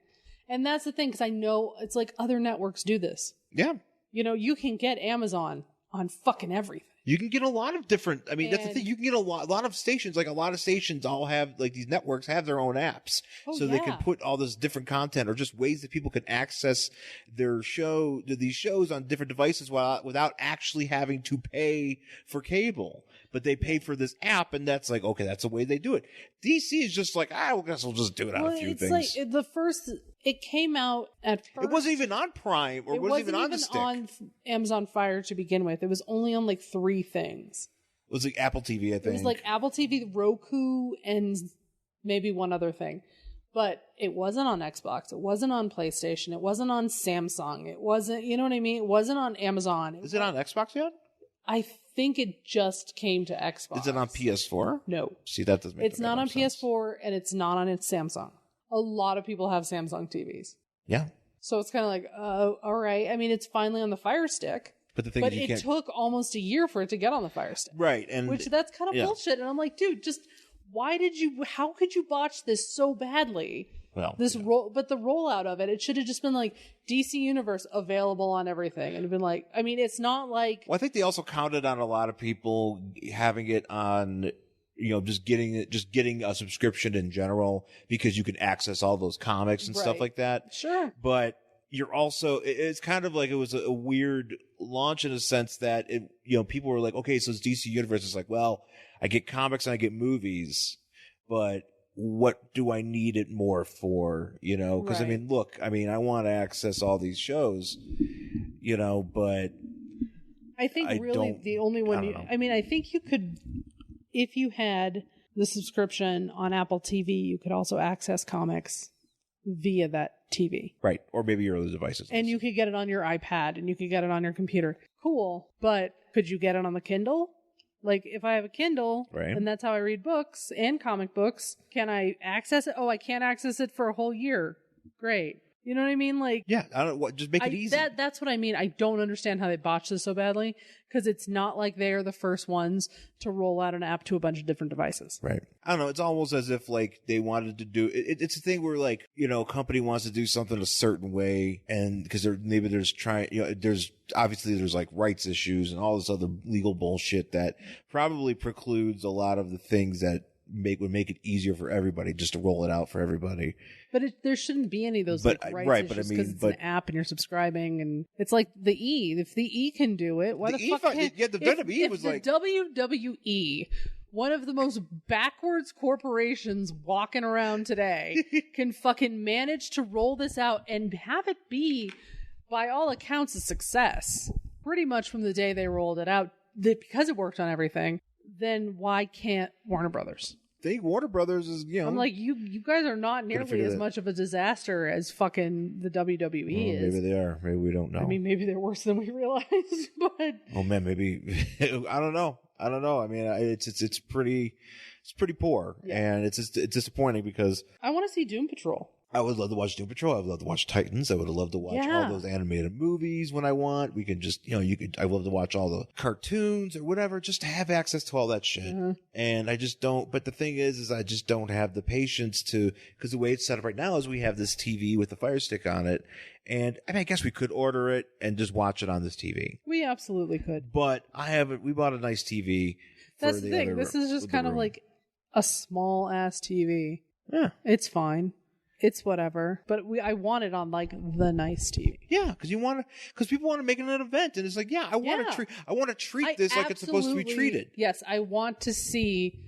[SPEAKER 1] And that's the thing, because I know it's like other networks do this.
[SPEAKER 2] Yeah.
[SPEAKER 1] You can get Amazon on fucking everything.
[SPEAKER 2] You can get a lot of different, that's the thing. You can get a lot of stations, like a lot of stations all have, like these networks have their own apps. They can put all this different content or just ways that people can access these shows on different devices without actually having to pay for cable. But they pay for this app, and that's like, okay, that's the way they do it. DC is just like, I guess we'll just do it on a few things.
[SPEAKER 1] Like it came out at first.
[SPEAKER 2] It wasn't even on Prime, or it wasn't even on the stick.
[SPEAKER 1] On Amazon Fire to begin with. It was only on like 3 things.
[SPEAKER 2] It was like Apple TV, I think.
[SPEAKER 1] It was like Apple TV, Roku, and maybe one other thing. But it wasn't on Xbox. It wasn't on PlayStation. It wasn't on Samsung. It wasn't, you know what I mean? It wasn't on Amazon.
[SPEAKER 2] Is it on Xbox yet?
[SPEAKER 1] I think it just came to Xbox.
[SPEAKER 2] Is it on PS4?
[SPEAKER 1] No.
[SPEAKER 2] See, that doesn't make
[SPEAKER 1] It's not on
[SPEAKER 2] sense.
[SPEAKER 1] PS4, and it's not on its Samsung. A lot of people have Samsung TVs.
[SPEAKER 2] Yeah.
[SPEAKER 1] So it's kind of like, all right. I mean, it's finally on the Fire Stick.
[SPEAKER 2] But the thing is,
[SPEAKER 1] it took almost a year for it to get on the Fire Stick.
[SPEAKER 2] Right.
[SPEAKER 1] That's kind of bullshit. And I'm like, dude, just how could you botch this so badly?
[SPEAKER 2] Well,
[SPEAKER 1] but the rollout of it should have just been like DC Universe available on everything, and been like, I mean, it's not like.
[SPEAKER 2] Well, I think they also counted on a lot of people having it on, just getting a subscription in general, because you can access all those comics and stuff like that.
[SPEAKER 1] Sure.
[SPEAKER 2] But you're also, it's kind of like it was a weird launch in a sense that people were like, okay, so it's DC Universe. It's like, well, I get comics and I get movies, but what do I need it more for? Because
[SPEAKER 1] right.
[SPEAKER 2] I want to access all these shows, but
[SPEAKER 1] I think the only one I think you could, if you had the subscription on Apple TV, you could also access comics via that TV.
[SPEAKER 2] Right. Or maybe your other devices.
[SPEAKER 1] And you could get it on your iPad, and you could get it on your computer. Cool. But could you get it on the Kindle? Like, if I have a Kindle,
[SPEAKER 2] Right.
[SPEAKER 1] and that's how I read books and comic books, can I access it? Oh, I can't access it for a whole year. Great. You know what I mean? Like,
[SPEAKER 2] Yeah, I don't what. Just make it easy.
[SPEAKER 1] That's what I mean. I don't understand how they botched this so badly, because it's not like they are the first ones to roll out an app to a bunch of different devices.
[SPEAKER 2] Right. I don't know. It's almost as if like they wanted to do it. It's a thing where like, you know, a company wants to do something a certain way, and because maybe there's trying, you know, there's like rights issues and all this other legal bullshit that probably precludes a lot of the things that would make it easier for everybody just to roll it out for everybody.
[SPEAKER 1] But there shouldn't be any of those
[SPEAKER 2] But,
[SPEAKER 1] like, rights
[SPEAKER 2] right,
[SPEAKER 1] issues,
[SPEAKER 2] but I mean,
[SPEAKER 1] because it's an app and you're subscribing, and it's like the E. If the E can do it, why the fuck can't?
[SPEAKER 2] Yeah, the WWE was like
[SPEAKER 1] the WWE, one of the most backwards corporations walking around today, can fucking manage to roll this out and have it be, by all accounts, a success. Pretty much from the day they rolled it out, because it worked on everything. Then why can't Warner Brothers?
[SPEAKER 2] I think Warner Brothers is, you know.
[SPEAKER 1] I'm like, you guys are not nearly as much of a disaster as fucking the WWE is.
[SPEAKER 2] Maybe they are. Maybe we don't know.
[SPEAKER 1] I mean, maybe they're worse than we realized, but
[SPEAKER 2] oh man, maybe I don't know. I mean, it's pretty poor, and it's disappointing because
[SPEAKER 1] I want to see Doom Patrol.
[SPEAKER 2] I would love to watch Doom Patrol. I would love to watch Titans. I would love to watch all those animated movies when I want. We can just, you know, I would love to watch all the cartoons or whatever, just to have access to all that shit. Mm-hmm. And I just don't, but the thing is I just don't have the patience to, because the way it's set up right now is we have this TV with the Fire Stick on it. And I mean, I guess we could order it and just watch it on this TV.
[SPEAKER 1] We absolutely could.
[SPEAKER 2] But we bought a nice TV.
[SPEAKER 1] That's the thing. This is just kind of like a small ass TV.
[SPEAKER 2] Yeah.
[SPEAKER 1] It's fine. It's whatever, but I want it on like the nice TV.
[SPEAKER 2] Yeah, because people want to make it an event, and it's like, I want to treat this like it's supposed to be treated.
[SPEAKER 1] Yes, I want to see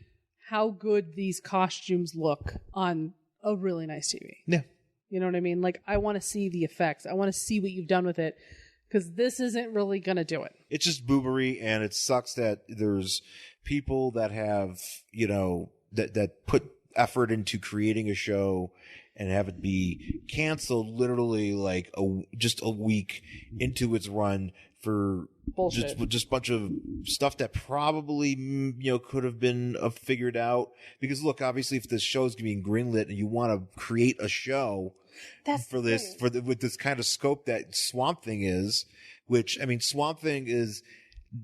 [SPEAKER 1] how good these costumes look on a really nice TV.
[SPEAKER 2] Yeah,
[SPEAKER 1] you know what I mean. Like, I want to see the effects. I want to see what you've done with it, because this isn't really gonna do it.
[SPEAKER 2] It's just boobery, and it sucks that there's people that have, you know, that put effort into creating a show and have it be canceled literally like just a week into its run for
[SPEAKER 1] bullshit.
[SPEAKER 2] just a bunch of stuff that probably, you know, could have been figured out. Because look, obviously, if this show's being greenlit and you want to create a show with this kind of scope that Swamp Thing is, which I mean, Swamp Thing is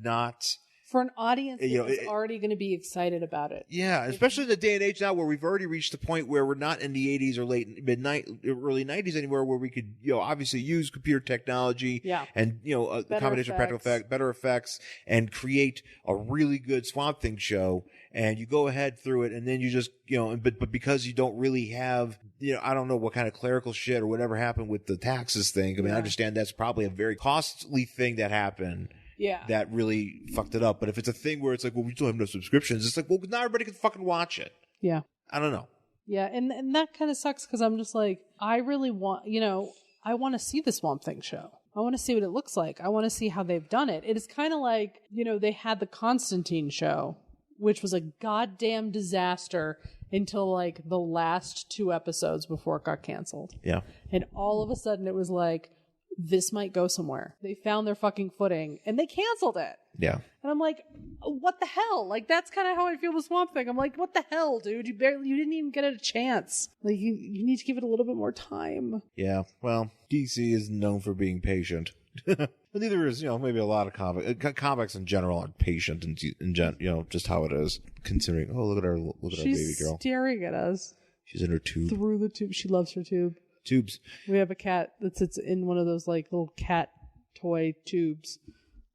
[SPEAKER 2] not.
[SPEAKER 1] For an audience that's already going to be excited about it.
[SPEAKER 2] Yeah, especially in the day and age now where we've already reached the point where we're not in the 80s or early 90s anymore, where we could, you know, obviously use computer technology and, you know, a combination of practical effects, better effects, and create a really good Swamp Thing show. And you go ahead through it, and then you just, you know, but because you don't really have, you know, I don't know what kind of clerical shit or whatever happened with the taxes thing. I mean, I understand that's probably a very costly thing that happened.
[SPEAKER 1] Yeah.
[SPEAKER 2] That really fucked it up. But if it's a thing where it's like, well, we still have no subscriptions, it's like, well, not everybody can fucking watch it.
[SPEAKER 1] Yeah.
[SPEAKER 2] I don't know.
[SPEAKER 1] Yeah. And that kind of sucks, because I'm just like, I really want, you know, I want to see the Swamp Thing show. I want to see what it looks like. I want to see how they've done it. It is kind of like, you know, they had the Constantine show, which was a goddamn disaster until like the last 2 episodes before it got canceled.
[SPEAKER 2] Yeah.
[SPEAKER 1] And all of a sudden it was like, this might go somewhere. They found their fucking footing and they canceled it.
[SPEAKER 2] Yeah.
[SPEAKER 1] And I'm like, what the hell? Like, that's kind of how I feel with Swamp Thing. I'm like, what the hell, dude? You didn't even get it a chance. Like, you need to give it a little bit more time.
[SPEAKER 2] Yeah. Well, DC is known for being patient. But neither is, you know, maybe a lot of comics in general are patient and you know, just how it is. Considering, oh, look at our baby girl.
[SPEAKER 1] She's staring at us.
[SPEAKER 2] She's in her tube.
[SPEAKER 1] Through the tube. She loves her tube.
[SPEAKER 2] Tubes.
[SPEAKER 1] We have a cat that sits in one of those like little cat toy tubes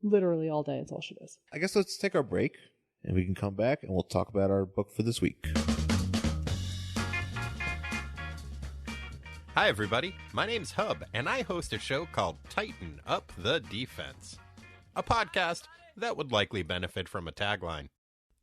[SPEAKER 1] literally all day. It's all she does.
[SPEAKER 2] I guess let's take our break and we can come back and we'll talk about our book for this week.
[SPEAKER 3] Hi everybody, my name's Hub and I host a show called Tighten Up the Defense, a podcast that would likely benefit from a tagline.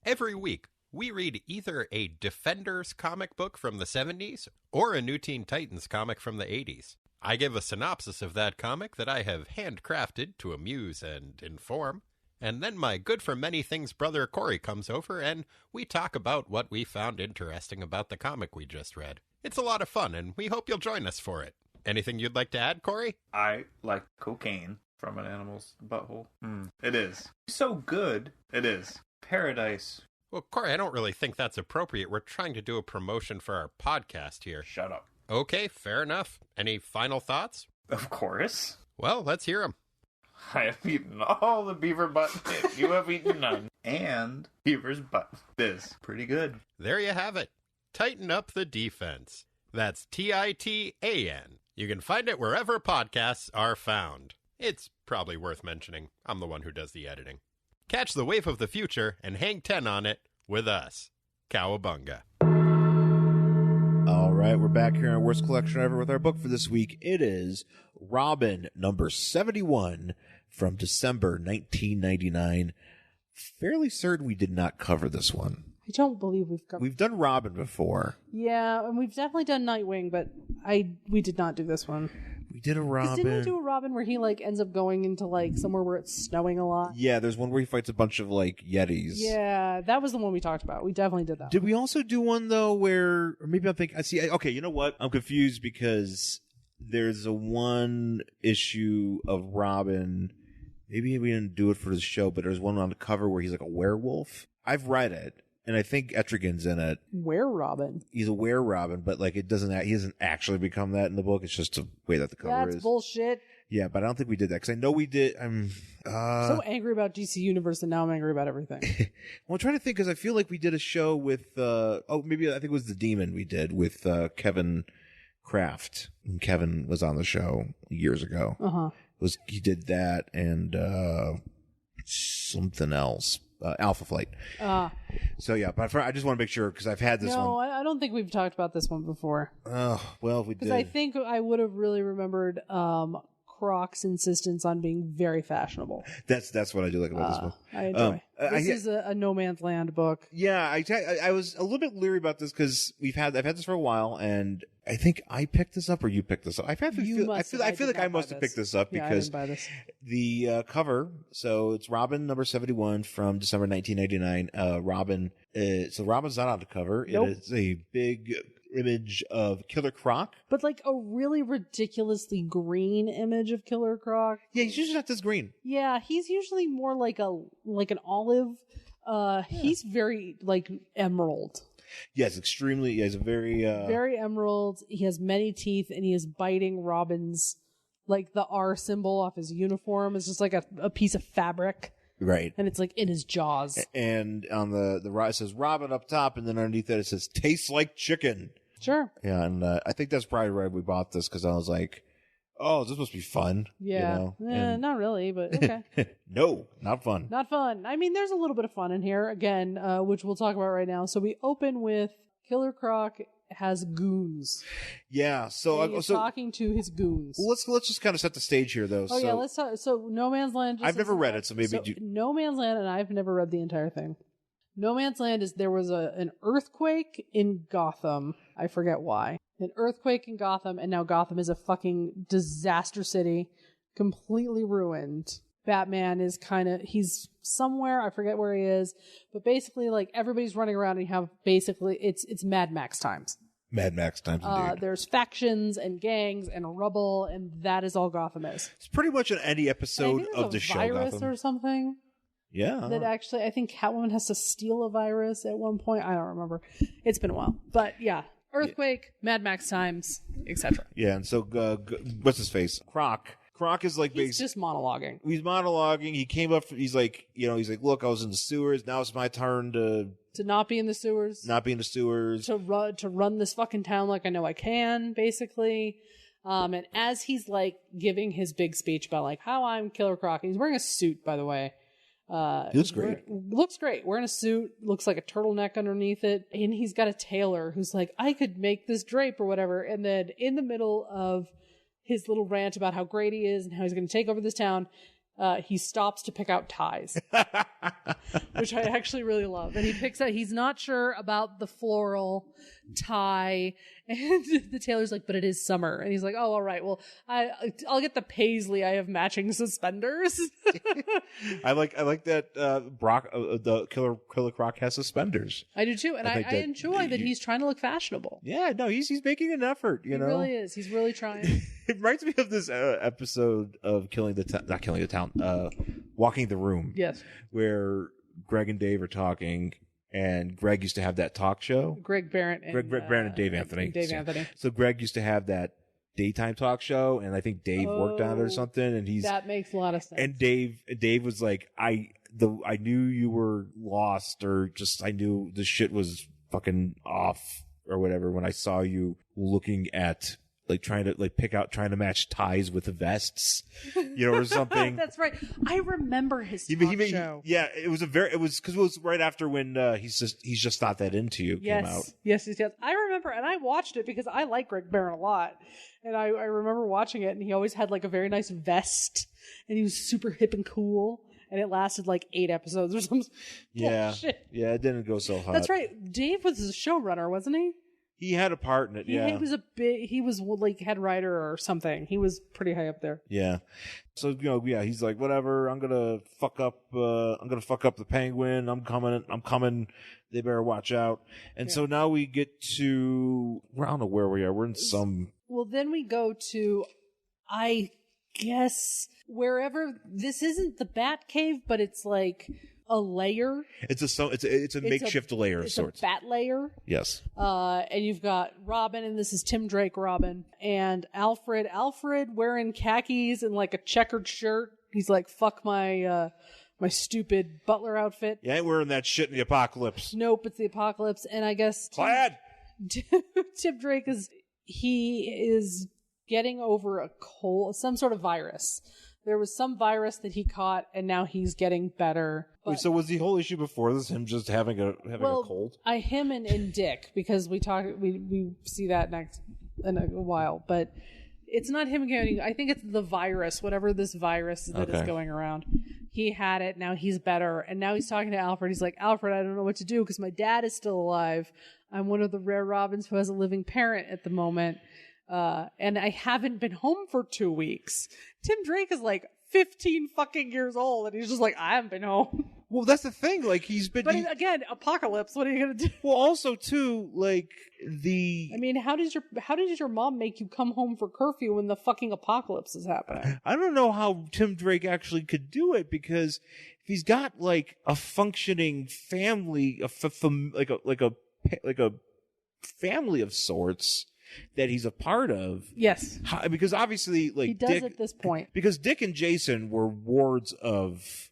[SPEAKER 3] Every week we read either a Defenders comic book from the 70s or a New Teen Titans comic from the 80s. I give a synopsis of that comic that I have handcrafted to amuse and inform, and then my good for many things brother Corey comes over and we talk about what we found interesting about the comic we just read. It's a lot of fun and we hope you'll join us for it. Anything you'd like to add, Corey?
[SPEAKER 4] I like cocaine from an animal's butthole. It is. So good. It is. paradise.
[SPEAKER 3] Well, Corey, I don't really think that's appropriate. We're trying to do a promotion for our podcast here.
[SPEAKER 4] Shut up.
[SPEAKER 3] Okay, fair enough. Any final thoughts?
[SPEAKER 4] Of course.
[SPEAKER 3] Well, let's hear them.
[SPEAKER 4] I have eaten all the beaver butt. You have eaten none. And beaver's butt is pretty good.
[SPEAKER 3] There you have it. Tighten up the defense. That's Titan. You can find it wherever podcasts are found. It's probably worth mentioning. I'm the one who does the editing. Catch the wave of the future and hang 10 on it with us. Cowabunga.
[SPEAKER 2] All right, we're back here on Worst Collection Ever with our book for this week. It is Robin, number 71 from December 1999. Fairly certain we did not cover this one.
[SPEAKER 1] I don't believe we've covered.
[SPEAKER 2] We've done Robin before.
[SPEAKER 1] Yeah, and we've definitely done Nightwing, but we did not do this one.
[SPEAKER 2] We did a
[SPEAKER 1] 'Cause
[SPEAKER 2] Robin.
[SPEAKER 1] didn't we do a Robin where he like ends up going into like somewhere where it's snowing a lot?
[SPEAKER 2] Yeah, there's one where he fights a bunch of like Yetis.
[SPEAKER 1] Yeah, that was the one we talked about. We definitely did that.
[SPEAKER 2] Did we also do one though where, or maybe I'm thinking, okay, you know what? I'm confused because there's a one issue of Robin. Maybe we didn't do it for the show, but there's one on the cover where he's like a werewolf. I've read it, and I think Etrigan's in it.
[SPEAKER 1] Were-Robin.
[SPEAKER 2] He's a were-Robin, but like he doesn't actually become that in the book. It's just the way that the cover is.
[SPEAKER 1] That's bullshit.
[SPEAKER 2] Yeah, but I don't think we did that because I know we did. I'm
[SPEAKER 1] so angry about DC Universe, and now I'm angry about everything.
[SPEAKER 2] Well, I'm trying to think because I feel like we did a show with. Maybe I think it was the Demon we did with Kevin Kraft. And Kevin was on the show years ago. He did that and something else. Alpha Flight. So yeah, but I just want to make sure because I've had this one.
[SPEAKER 1] No, I don't think we've talked about this one before.
[SPEAKER 2] Oh, well, if we did.
[SPEAKER 1] Because I think I would have really remembered Croc's insistence on being very fashionable.
[SPEAKER 2] That's what I do like about this book.
[SPEAKER 1] I enjoy. This is a No Man's Land book.
[SPEAKER 2] Yeah, I was a little bit leery about this because I've had this for a while, and I think I picked this up or you picked this up. I feel like I must have picked this up because
[SPEAKER 1] I didn't buy this.
[SPEAKER 2] The cover. So it's Robin number 71 from December 1999. Robin. So Robin's not on the cover.
[SPEAKER 1] Nope.
[SPEAKER 2] It is a big image of Killer Croc,
[SPEAKER 1] but like a really ridiculously green image of Killer Croc.
[SPEAKER 2] Yeah, he's usually not this green.
[SPEAKER 1] Yeah, he's usually more like an olive. He's very like emerald.
[SPEAKER 2] Yes, extremely. He has a very
[SPEAKER 1] very emerald. He has many teeth, and he is biting Robin's like the R symbol off his uniform. It's just like a piece of fabric.
[SPEAKER 2] Right.
[SPEAKER 1] And it's like in his jaws.
[SPEAKER 2] And on the right it says Robin up top, and then underneath it says tastes like chicken.
[SPEAKER 1] Sure.
[SPEAKER 2] Yeah, and I think that's probably why we bought this because I was like, oh, this must be fun.
[SPEAKER 1] Yeah.
[SPEAKER 2] You know?
[SPEAKER 1] Not really, but okay.
[SPEAKER 2] No, not fun.
[SPEAKER 1] Not fun. I mean, there's a little bit of fun in here, again, which we'll talk about right now. So we open with Killer Croc has goons.
[SPEAKER 2] Yeah, so
[SPEAKER 1] he's talking to his goons.
[SPEAKER 2] Well, let's just kind of set the stage here, though.
[SPEAKER 1] Yeah, let's talk. So No Man's Land.
[SPEAKER 2] I've never read it, so maybe
[SPEAKER 1] No Man's Land, and I've never read the entire thing. No Man's Land is there was an earthquake in Gotham. I forget why. An earthquake in Gotham, and now Gotham is a fucking disaster city, completely ruined. Batman is he's somewhere, I forget where he is, but basically like everybody's running around and you have basically it's Mad Max times.
[SPEAKER 2] Mad Max times indeed.
[SPEAKER 1] There's factions and gangs and rubble, and that is all Gotham is.
[SPEAKER 2] It's pretty much in any episode of the show.
[SPEAKER 1] Virus
[SPEAKER 2] Gotham
[SPEAKER 1] or something.
[SPEAKER 2] Yeah.
[SPEAKER 1] That actually, I think Catwoman has to steal a virus at one point. I don't remember. It's been a while, but yeah. Earthquake, Mad Max times, etc.
[SPEAKER 2] Yeah, and so what's his face? Croc is like
[SPEAKER 1] he's just monologuing.
[SPEAKER 2] He's monologuing. He came up. He's like, look, I was in the sewers. Now it's my turn to
[SPEAKER 1] not be in the sewers.
[SPEAKER 2] Not be in the sewers.
[SPEAKER 1] To run this fucking town like I know I can, basically. And as he's like giving his big speech about like how I'm Killer Croc, he's wearing a suit, by the way.
[SPEAKER 2] He looks great.
[SPEAKER 1] Looks great. Wearing a suit, looks like a turtleneck underneath it. And he's got a tailor who's like, I could make this drape or whatever. And then in the middle of his little rant about how great he is and how he's going to take over this town, he stops to pick out ties, which I actually really love. And he picks out, he's not sure about the floral tie. And the tailor's like, but it is summer. And he's like, oh, all right. Well, I'll get the paisley. I have matching suspenders.
[SPEAKER 2] I like that the Killer Croc has suspenders.
[SPEAKER 1] I do too. And I enjoy that he's trying to look fashionable.
[SPEAKER 2] Yeah, no, he's making an effort, you know.
[SPEAKER 1] He really is. He's really trying.
[SPEAKER 2] It reminds me of this episode of Walking the Room.
[SPEAKER 1] Yes.
[SPEAKER 2] Where Greg and Dave are talking, and Greg used to have that talk show.
[SPEAKER 1] Greg Barrett and
[SPEAKER 2] Greg Barrett and Dave Anthony.
[SPEAKER 1] Anthony.
[SPEAKER 2] So Greg used to have that daytime talk show, and I think Dave worked on it or something, and
[SPEAKER 1] that makes a lot of sense.
[SPEAKER 2] And Dave was like, I knew you were lost, or just I knew the shit was fucking off or whatever when I saw you looking at like trying to match ties with the vests, or something.
[SPEAKER 1] That's right. I remember his talk show.
[SPEAKER 2] Yeah, it was because it was right after when he's just not that into you came out.
[SPEAKER 1] Yes. I remember, and I watched it because I like Greg Barron a lot, and I remember watching it, and he always had like a very nice vest, and he was super hip and cool. And it lasted like 8 episodes or something.
[SPEAKER 2] Yeah.
[SPEAKER 1] Bullshit.
[SPEAKER 2] Yeah, it didn't go so hot.
[SPEAKER 1] That's right. Dave was the showrunner, wasn't he?
[SPEAKER 2] He had a part in it, yeah.
[SPEAKER 1] He was like head writer or something. He was pretty high up there.
[SPEAKER 2] Yeah. So, he's like, whatever, I'm gonna fuck up the Penguin. I'm coming. They better watch out. And so now we get to, I don't know where we are. We're in some.
[SPEAKER 1] Well, then we go to, I guess, wherever, this isn't the Bat Cave, but it's like a layer.
[SPEAKER 2] It's a makeshift layer of sorts.
[SPEAKER 1] It's a bat layer.
[SPEAKER 2] Yes.
[SPEAKER 1] And you've got Robin, and this is Tim Drake Robin, and Alfred. Alfred wearing khakis and like a checkered shirt. He's like, fuck my stupid butler outfit.
[SPEAKER 2] You ain't wearing that shit in the apocalypse.
[SPEAKER 1] Nope, it's the apocalypse. And I guess
[SPEAKER 2] Plaid.
[SPEAKER 1] Tim Drake is getting over some sort of virus. There was some virus that he caught, and now he's getting better.
[SPEAKER 2] Wait, so was the whole issue before this him just having a cold?
[SPEAKER 1] Him and Dick, because we see that next in a while, but it's not him getting. I think it's the virus, whatever this virus that is going around. He had it. Now he's better, and now he's talking to Alfred. He's like, Alfred, I don't know what to do because my dad is still alive. I'm one of the rare Robins who has a living parent at the moment. And I haven't been home for 2 weeks. Tim Drake is like 15 fucking years old, and he's just like, I haven't been home.
[SPEAKER 2] Well, that's the thing. Like, he's been.
[SPEAKER 1] But again, apocalypse. What are you gonna do?
[SPEAKER 2] Well, also too, like
[SPEAKER 1] I mean, how did your mom make you come home for curfew when the fucking apocalypse is happening?
[SPEAKER 2] I don't know how Tim Drake actually could do it, because if he's got like a functioning family, like a family of sorts that he's a part of.
[SPEAKER 1] Yes.
[SPEAKER 2] Because obviously, like,
[SPEAKER 1] he does
[SPEAKER 2] Dick,
[SPEAKER 1] at this point.
[SPEAKER 2] Because Dick and Jason were wards of.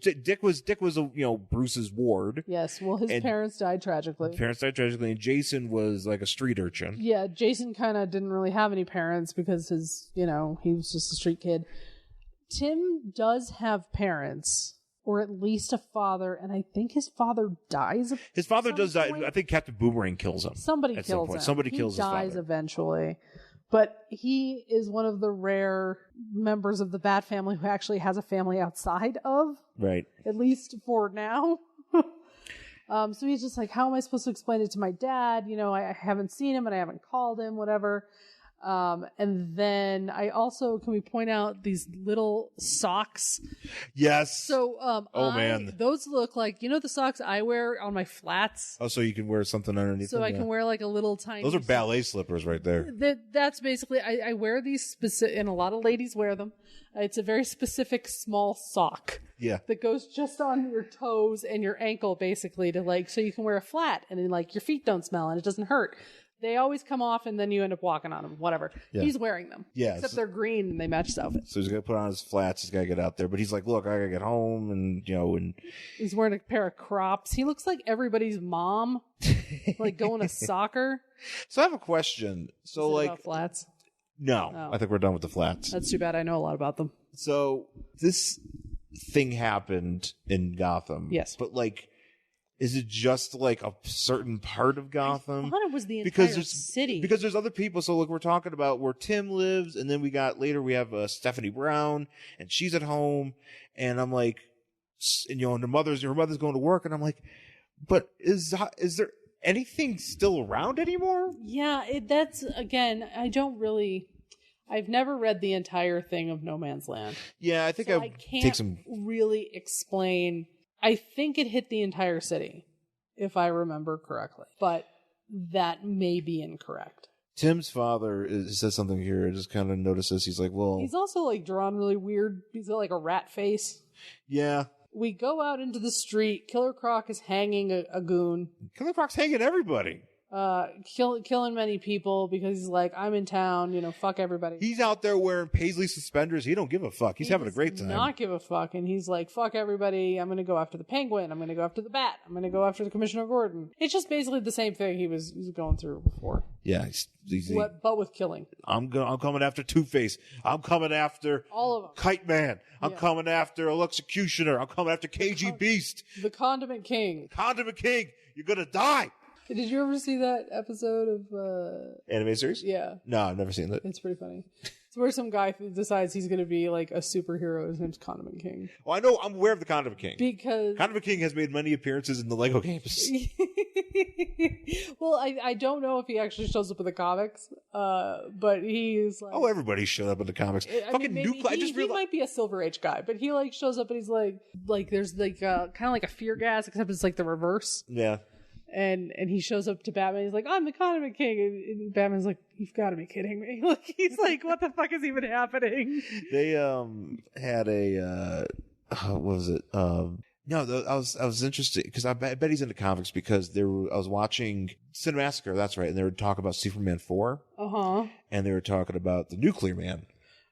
[SPEAKER 2] Dick was Bruce's ward.
[SPEAKER 1] Yes. Well, his parents died tragically.
[SPEAKER 2] And Jason was like a street urchin.
[SPEAKER 1] Yeah, Jason kind of didn't really have any parents because he was just a street kid. Tim does have parents. Or at least a father, and I think his father dies.
[SPEAKER 2] His father does die. I think Captain Boomerang kills him.
[SPEAKER 1] Somebody kills him.
[SPEAKER 2] Somebody kills his father.
[SPEAKER 1] He dies eventually. But he is one of the rare members of the Bat family who actually has a family outside of.
[SPEAKER 2] Right.
[SPEAKER 1] At least for now. So he's just like, how am I supposed to explain it to my dad? I haven't seen him and I haven't called him, whatever. And then can we point out these little socks?
[SPEAKER 2] Yes.
[SPEAKER 1] So,
[SPEAKER 2] man,
[SPEAKER 1] those look like, the socks I wear on my flats.
[SPEAKER 2] Oh, so you can wear something underneath.
[SPEAKER 1] So I can wear like a little tiny.
[SPEAKER 2] Those are ballet slippers right there.
[SPEAKER 1] That's basically, I wear these and a lot of ladies wear them. It's a very specific small sock.
[SPEAKER 2] Yeah.
[SPEAKER 1] That goes just on your toes and your ankle, basically, so you can wear a flat and then like your feet don't smell and it doesn't hurt. They always come off, and then you end up walking on them. Whatever. Yeah. He's wearing them.
[SPEAKER 2] Yeah.
[SPEAKER 1] Except they're green, and they match his outfit.
[SPEAKER 2] So he's got to put on his flats. He's got to get out there. But he's like, look, I got to get home. And
[SPEAKER 1] he's wearing a pair of Crocs. He looks like everybody's mom, like going to soccer.
[SPEAKER 2] So I have a question. So,
[SPEAKER 1] about flats?
[SPEAKER 2] No. Oh. I think we're done with the flats.
[SPEAKER 1] That's too bad. I know a lot about them.
[SPEAKER 2] So this thing happened in Gotham.
[SPEAKER 1] Yes.
[SPEAKER 2] But, like, is it just like a certain part of Gotham?
[SPEAKER 1] I thought it was the entire city.
[SPEAKER 2] Because there's other people. So look, we're talking about where Tim lives, and then we have Stephanie Brown, and she's at home, and I'm like, and her mother's going to work, and I'm like, but is there anything still around anymore?
[SPEAKER 1] Yeah, that's again. I've never read the entire thing of No Man's Land.
[SPEAKER 2] Yeah, I think
[SPEAKER 1] I can't really explain. I think it hit the entire city, if I remember correctly. But that may be incorrect.
[SPEAKER 2] Tim's father says something here. I just kind of notices. He's like, well...
[SPEAKER 1] He's also, like, drawn really weird. He's got, like, a rat face.
[SPEAKER 2] Yeah.
[SPEAKER 1] We go out into the street. Killer Croc is hanging a goon.
[SPEAKER 2] Killer Croc's hanging everybody.
[SPEAKER 1] Killing many people because he's like, I'm in town, fuck everybody.
[SPEAKER 2] He's out there wearing paisley suspenders. He don't give a fuck. He's having a great time.
[SPEAKER 1] Not give a fuck. And he's like, fuck everybody. I'm going to go after the Penguin. I'm going to go after the Bat. I'm going to go after the Commissioner Gordon. It's just basically the same thing he was going through before.
[SPEAKER 2] Yeah.
[SPEAKER 1] But with killing.
[SPEAKER 2] I'm coming after Two-Face. I'm coming after
[SPEAKER 1] all of them.
[SPEAKER 2] Kite Man. I'm coming after Executioner. I'm coming after KG Beast.
[SPEAKER 1] The Condiment King.
[SPEAKER 2] Condiment King. You're going to die.
[SPEAKER 1] Did you ever see that episode of
[SPEAKER 2] anime series?
[SPEAKER 1] Yeah.
[SPEAKER 2] No, I've never seen that.
[SPEAKER 1] It's pretty funny. It's where some guy decides he's going to be like a superhero. His name's Condiment King.
[SPEAKER 2] Well, I know. I'm aware of the Condiment King.
[SPEAKER 1] Because
[SPEAKER 2] Condiment King has made many appearances in the Lego games.
[SPEAKER 1] Well, I don't know if he actually shows up in the comics, but he's like...
[SPEAKER 2] Oh, everybody showed up in the comics. Fucking nuclear.
[SPEAKER 1] He might be a Silver Age guy, but he like shows up and he's like there's like kind of like a fear gas, except it's like the reverse.
[SPEAKER 2] Yeah.
[SPEAKER 1] And he shows up to Batman. He's like, I'm the Condiment King. And Batman's like, you've got to be kidding me. Like, he's like, what the fuck is even happening?
[SPEAKER 2] They had a what was it? No, I was interested because I bet he's into comics because I was watching Cinemassacre. That's right, and they were talking about Superman 4. And they were talking about the Nuclear Man.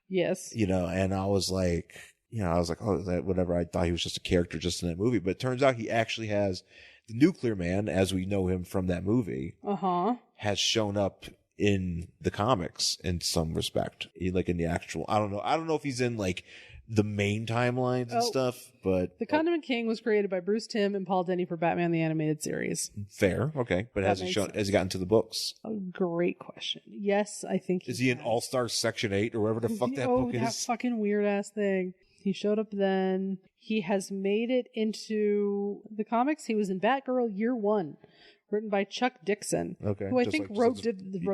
[SPEAKER 1] Yes.
[SPEAKER 2] And I was like, oh, that whatever. I thought he was just a character just in that movie, but it turns out he actually has. The Nuclear Man, as we know him from that movie, has shown up in the comics in some respect. Like in the actual, I don't know if he's in like the main timelines and stuff, but
[SPEAKER 1] the Condiment King was created by Bruce Timm and Paul Dini for Batman the Animated Series.
[SPEAKER 2] Fair, okay, but has he gotten to the books?
[SPEAKER 1] Oh, great question. Yes, I think.
[SPEAKER 2] Is he in All Star Section 8 or whatever the fuck that book is?
[SPEAKER 1] That fucking weird ass thing. He showed up then. He has made it into the comics. He was in Batgirl Year 1, written by Chuck Dixon, who I think wrote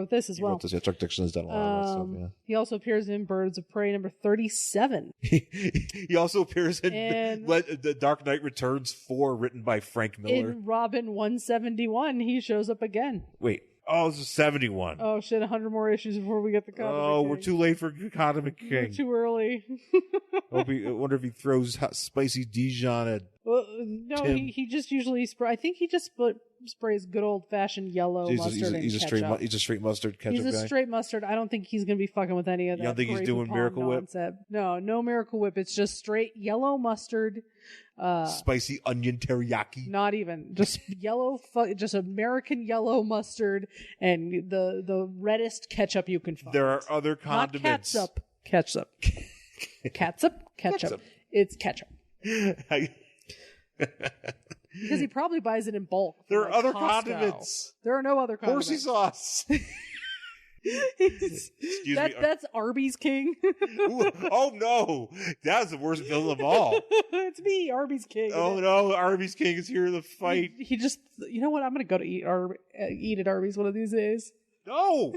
[SPEAKER 1] this as well.
[SPEAKER 2] Chuck Dixon has done a lot of that stuff, yeah.
[SPEAKER 1] He also appears in Birds of Prey number 37.
[SPEAKER 2] He also appears in The Dark Knight Returns 4, written by Frank Miller.
[SPEAKER 1] In Robin 171, he shows up again.
[SPEAKER 2] Wait. Oh, this is 71.
[SPEAKER 1] Oh, shit, 100 more issues before we get the Condiment King.
[SPEAKER 2] We're too late for Condiment King.
[SPEAKER 1] We're too early.
[SPEAKER 2] I wonder if he throws spicy Dijon at
[SPEAKER 1] no, he just usually I think he just sprays good old-fashioned yellow mustard and ketchup.
[SPEAKER 2] He's a straight mustard ketchup guy?
[SPEAKER 1] He's a straight mustard. I don't think he's going to be fucking with any of that.
[SPEAKER 2] You don't think he's doing Miracle Whip?
[SPEAKER 1] No Miracle Whip. It's just straight yellow mustard.
[SPEAKER 2] Spicy onion teriyaki.
[SPEAKER 1] Not even. Just yellow, just American yellow mustard and the reddest ketchup you can find.
[SPEAKER 2] There are other condiments.
[SPEAKER 1] Not ketchup. Ketchup. It's ketchup. Because he probably buys it in bulk.
[SPEAKER 2] There are other condiments.
[SPEAKER 1] There are no other condiments.
[SPEAKER 2] Horsey sauce.
[SPEAKER 1] Excuse me. That's Arby's King.
[SPEAKER 2] Ooh, oh no, that's the worst villain of all.
[SPEAKER 1] It's me, Arby's King.
[SPEAKER 2] Oh no, Arby's King is here to fight.
[SPEAKER 1] He just, you know what? I'm gonna go to eat at Arby's one of these days.
[SPEAKER 2] No.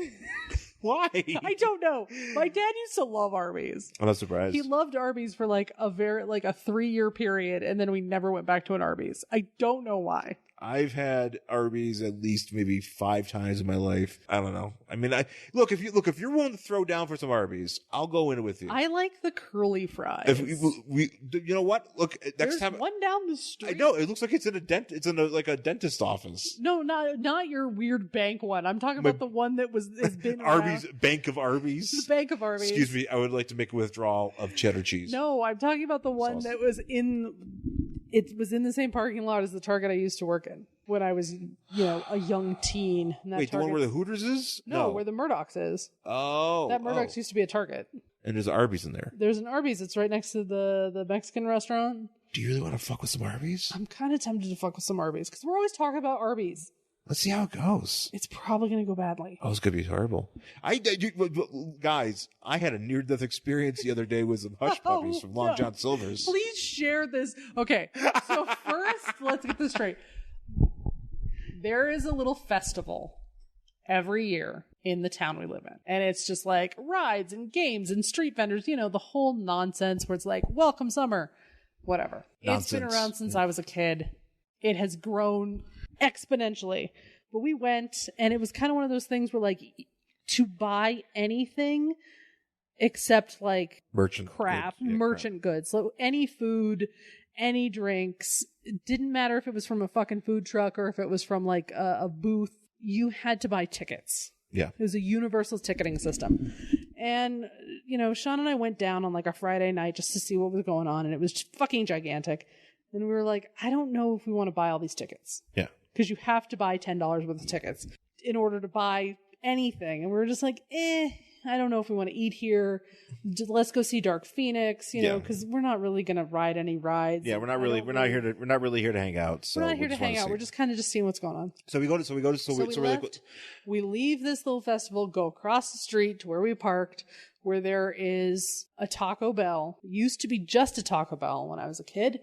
[SPEAKER 2] Why?
[SPEAKER 1] I don't know. My dad used to love Arby's.
[SPEAKER 2] I'm not surprised.
[SPEAKER 1] He loved Arby's for like a 3-year period, and then we never went back to an Arby's. I don't know why.
[SPEAKER 2] I've had Arby's at least maybe 5 times in my life. I don't know. I mean, if you're willing to throw down for some Arby's, I'll go in with you.
[SPEAKER 1] I like the curly fries.
[SPEAKER 2] If we you know what? Look, next time
[SPEAKER 1] one down the street.
[SPEAKER 2] I know it looks like it's in a a dentist office.
[SPEAKER 1] No, not your weird bank one. I'm talking about the one that has been
[SPEAKER 2] Arby's Bank of Arby's.
[SPEAKER 1] The Bank of Arby's.
[SPEAKER 2] Excuse me, I would like to make a withdrawal of cheddar cheese.
[SPEAKER 1] No, I'm talking about the one that was in. It was in the same parking lot as the Target I used to work in when I was, a young teen.
[SPEAKER 2] Wait, the one where the Hooters is?
[SPEAKER 1] No, where the Murdoch's is.
[SPEAKER 2] Oh.
[SPEAKER 1] That Murdoch's used to be a Target.
[SPEAKER 2] And there's Arby's in there.
[SPEAKER 1] There's an Arby's. It's right next to the Mexican restaurant.
[SPEAKER 2] Do you really want to fuck with some Arby's?
[SPEAKER 1] I'm kind of tempted to fuck with some Arby's because we're always talking about Arby's.
[SPEAKER 2] Let's see how it goes.
[SPEAKER 1] It's probably going to go badly.
[SPEAKER 2] Oh, it's going to be horrible. Guys, I had a near-death experience the other day with some hush puppies from Long John Silver's.
[SPEAKER 1] Please share this. Okay, so first, let's get this straight. There is a little festival every year in the town we live in. And it's just like rides and games and street vendors, the whole nonsense where it's like, welcome summer, whatever. Nonsense. It's been around since I was a kid. It has grown exponentially. But we went, and it was kind of one of those things where, like, to buy anything except, like,
[SPEAKER 2] merchant
[SPEAKER 1] crap, merchant goods. So any food, any drinks. It didn't matter if it was from a fucking food truck or if it was from like a booth. You had to buy tickets.
[SPEAKER 2] Yeah.
[SPEAKER 1] It was a universal ticketing system. And, you know, Sean and I went down on like a Friday night just to see what was going on, and it was just fucking gigantic. And we were like, I don't know if we want to buy all these tickets.
[SPEAKER 2] Yeah.
[SPEAKER 1] Because you have to buy $10 worth of tickets in order to buy anything. And we were just like, I don't know if we want to eat here. Let's go see Dark Phoenix, you know, because we're not really going to ride any rides.
[SPEAKER 2] Yeah, we're not really here to hang out. So
[SPEAKER 1] we're not here to hang out. We're just kind of just seeing what's going on.
[SPEAKER 2] So we
[SPEAKER 1] leave this little festival, go across the street to where we parked, where there is a Taco Bell. It used to be just a Taco Bell when I was a kid,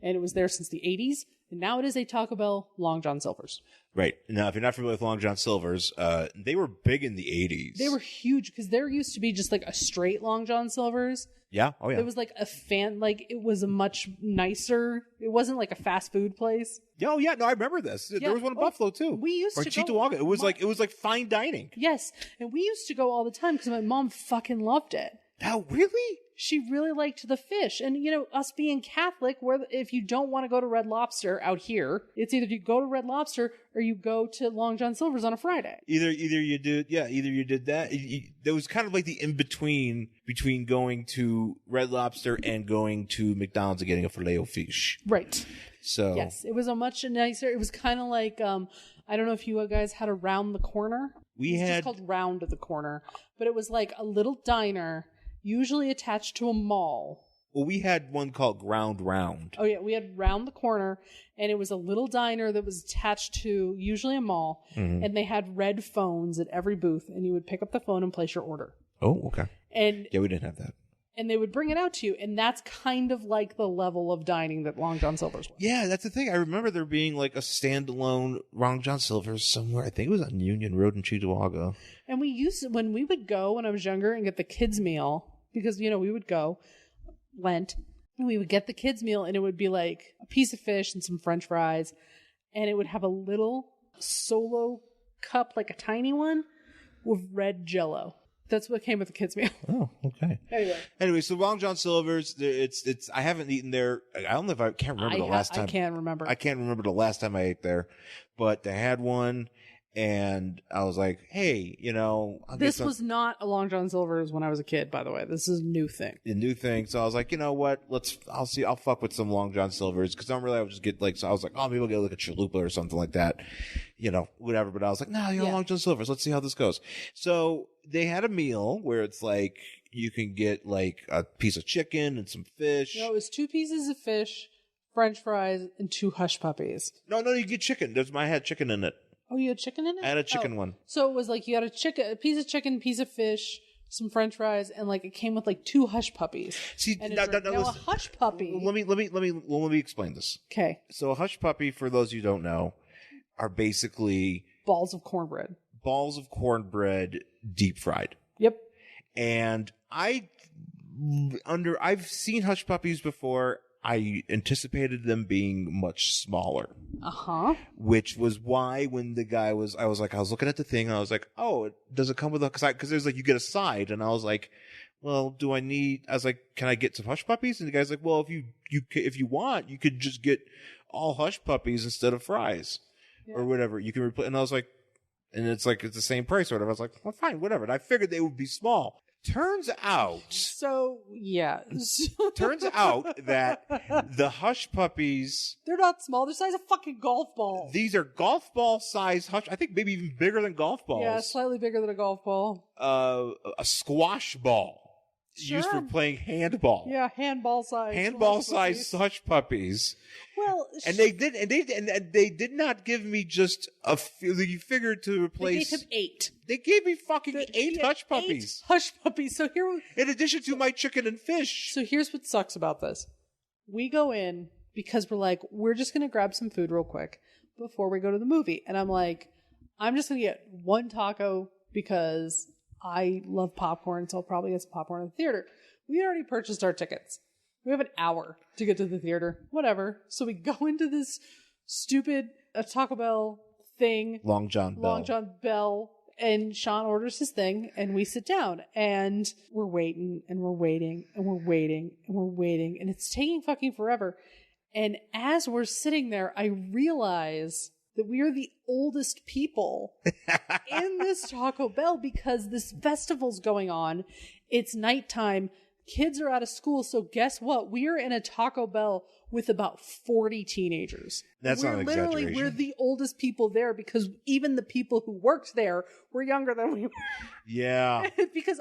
[SPEAKER 1] and it was there since the 80s. And now it is a Taco Bell Long John Silver's.
[SPEAKER 2] Right. Now, if you're not familiar with Long John Silver's, they were big in the 80s.
[SPEAKER 1] They were huge because there used to be just like a straight Long John Silver's.
[SPEAKER 2] Yeah. Oh, yeah.
[SPEAKER 1] It was like it was a much nicer, it wasn't like a fast food place.
[SPEAKER 2] Oh, yeah. No, I remember this. There was one in Buffalo, too.
[SPEAKER 1] We used to
[SPEAKER 2] Cheektowaga. It was like fine dining.
[SPEAKER 1] Yes. And we used to go all the time because my mom fucking loved it.
[SPEAKER 2] Oh, really?
[SPEAKER 1] She really liked the fish. And, you know, us being Catholic, where if you don't want to go to Red Lobster out here, it's either you go to Red Lobster or you go to Long John Silver's on a Friday.
[SPEAKER 2] Either you did that. There was kind of like the in-between between going to Red Lobster and going to McDonald's and getting a Filet-O-Fish.
[SPEAKER 1] Right.
[SPEAKER 2] So.
[SPEAKER 1] Yes, it was a much nicer, it was kind of like, I don't know if you guys had Around the Corner. It's just called Round the Corner. But it was like a little diner, usually attached to a mall.
[SPEAKER 2] Well, we had one called Ground Round.
[SPEAKER 1] Oh, yeah. We had Round the Corner, and it was a little diner that was attached to usually a mall, and they had red phones at every booth, and you would pick up the phone and place your order.
[SPEAKER 2] Oh, okay.
[SPEAKER 1] And
[SPEAKER 2] yeah, we didn't have that.
[SPEAKER 1] And they would bring it out to you, and that's kind of like the level of dining that Long John Silver's was.
[SPEAKER 2] Yeah, that's the thing. I remember there being like a standalone Long John Silver's somewhere. I think it was on Union Road in Cheektowaga. And
[SPEAKER 1] we used to, when we would go when I was younger and get the kids' meal, because, you know, we would go Lent, and we would get the kids' meal, and it would be like a piece of fish and some French fries, and it would have a little solo cup, like a tiny one, with red Jell-O. That's what came with the kids' meal.
[SPEAKER 2] Oh, okay. Anyway, so Long John Silver's, it's. I haven't eaten there. I don't know if I can't remember the last time.
[SPEAKER 1] I can't remember
[SPEAKER 2] the last time I ate there, but they had one, and I was like, hey, you know,
[SPEAKER 1] this was not a Long John Silver's when I was a kid. By the way, this is a new thing.
[SPEAKER 2] A new thing. So I was like, you know what? I'll fuck with some Long John Silver's because I would just get like. So I was like, oh, maybe we'll get like a chalupa or something like that, you know, whatever. But I was like, no, Long John Silver's. Let's see how this goes. So they had a meal where it's like you can get like a piece of chicken and some fish.
[SPEAKER 1] No, it was 2 pieces of fish, French fries, and 2 hush puppies.
[SPEAKER 2] No, you get chicken. I had chicken in it.
[SPEAKER 1] Oh, you had chicken in it?
[SPEAKER 2] I had a chicken one.
[SPEAKER 1] So it was like you had a piece of chicken, piece of fish, some French fries, and like it came with like 2 hush puppies.
[SPEAKER 2] See,
[SPEAKER 1] and a hush puppy.
[SPEAKER 2] Let me explain this.
[SPEAKER 1] Okay.
[SPEAKER 2] So a hush puppy, for those you don't know, are basically
[SPEAKER 1] balls of cornbread.
[SPEAKER 2] Deep fried.
[SPEAKER 1] Yep.
[SPEAKER 2] And I've seen hush puppies before. I anticipated them being much smaller.
[SPEAKER 1] Uh-huh.
[SPEAKER 2] Which was why when the guy I was looking at the thing and I was like, oh, does it come with because there's like, you get a side. And I was like, well, I was like, can I get some hush puppies? And the guy's like, well, if you want, you could just get all hush puppies instead of fries or whatever. You can replace. And I was like, and it's like, it's the same price or whatever. I was like, well, fine, whatever. And I figured they would be small. Turns out that the hush puppies,
[SPEAKER 1] they're not small. They're the size of fucking golf balls.
[SPEAKER 2] These are golf ball size hush. I think maybe even bigger than golf balls.
[SPEAKER 1] Yeah, slightly bigger than a golf ball.
[SPEAKER 2] A squash ball. Sure. Used for playing handball.
[SPEAKER 1] Yeah, handball size
[SPEAKER 2] hush puppies.
[SPEAKER 1] Well,
[SPEAKER 2] they did not give me just a few. You figured to replace.
[SPEAKER 1] They gave him 8.
[SPEAKER 2] They gave me fucking 8 hush puppies.
[SPEAKER 1] 8 hush puppies. So
[SPEAKER 2] in addition to my chicken and fish.
[SPEAKER 1] So here's what sucks about this. We go in because we're like, we're just gonna grab some food real quick before we go to the movie, and I'm like, I'm just gonna get 1 taco because I love popcorn, so I'll probably get some popcorn in the theater. We already purchased our tickets. We have an hour to get to the theater. Whatever. So we go into this stupid Taco Bell thing.
[SPEAKER 2] Long John
[SPEAKER 1] Bell. And Sean orders his thing, and we sit down. And we're waiting, and we're waiting, and we're waiting, and we're waiting. And it's taking fucking forever. And as we're sitting there, I realize that we are the oldest people in this Taco Bell because this festival's going on. It's nighttime. Kids are out of school. So guess what? We are in a Taco Bell with about 40 teenagers.
[SPEAKER 2] That's not an exaggeration.
[SPEAKER 1] We're the oldest people there because even the people who worked there were younger than we were.
[SPEAKER 2] Yeah.
[SPEAKER 1] Because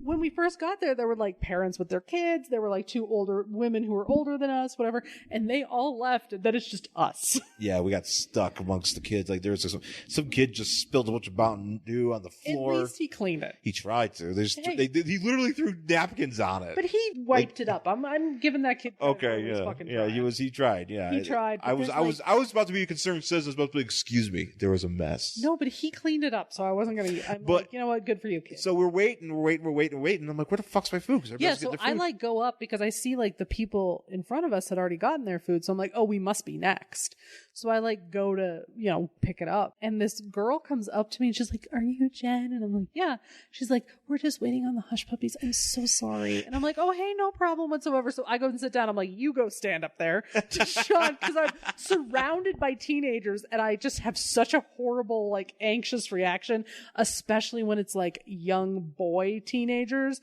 [SPEAKER 1] when we first got there were like parents with their kids. There were like 2 older women who were older than us, whatever. And they all left. And then it's just us.
[SPEAKER 2] Yeah, we got stuck amongst the kids. Like there was some kid just spilled a bunch of Mountain Dew on the floor.
[SPEAKER 1] At least he cleaned it.
[SPEAKER 2] He tried to. He literally threw napkins on it.
[SPEAKER 1] But he wiped it up. I'm giving that kid credit.
[SPEAKER 2] Okay, yeah. He tried. Yeah.
[SPEAKER 1] He tried.
[SPEAKER 2] I was about to be a concerned citizen. I was about to be, excuse me, there was a mess.
[SPEAKER 1] No, but he cleaned it up, so I wasn't gonna. Like, you know what? Good for you, kid.
[SPEAKER 2] So we're waiting. I'm like, where the fuck's my food?
[SPEAKER 1] Yeah, so I go up because I see like the people in front of us had already gotten their food, so I'm like, oh, we must be next. So I go to pick it up, and this girl comes up to me and she's like, "Are you Jen?" And I'm like, "Yeah." She's like, "We're just waiting on the hush puppies. I'm so sorry." And I'm like, "Oh, hey, no problem whatsoever." So I go and sit down. I'm like, "You go stand up there to Sean," because I'm surrounded by teenagers, and I just have such a horrible, anxious reaction, especially when it's young boy teenagers.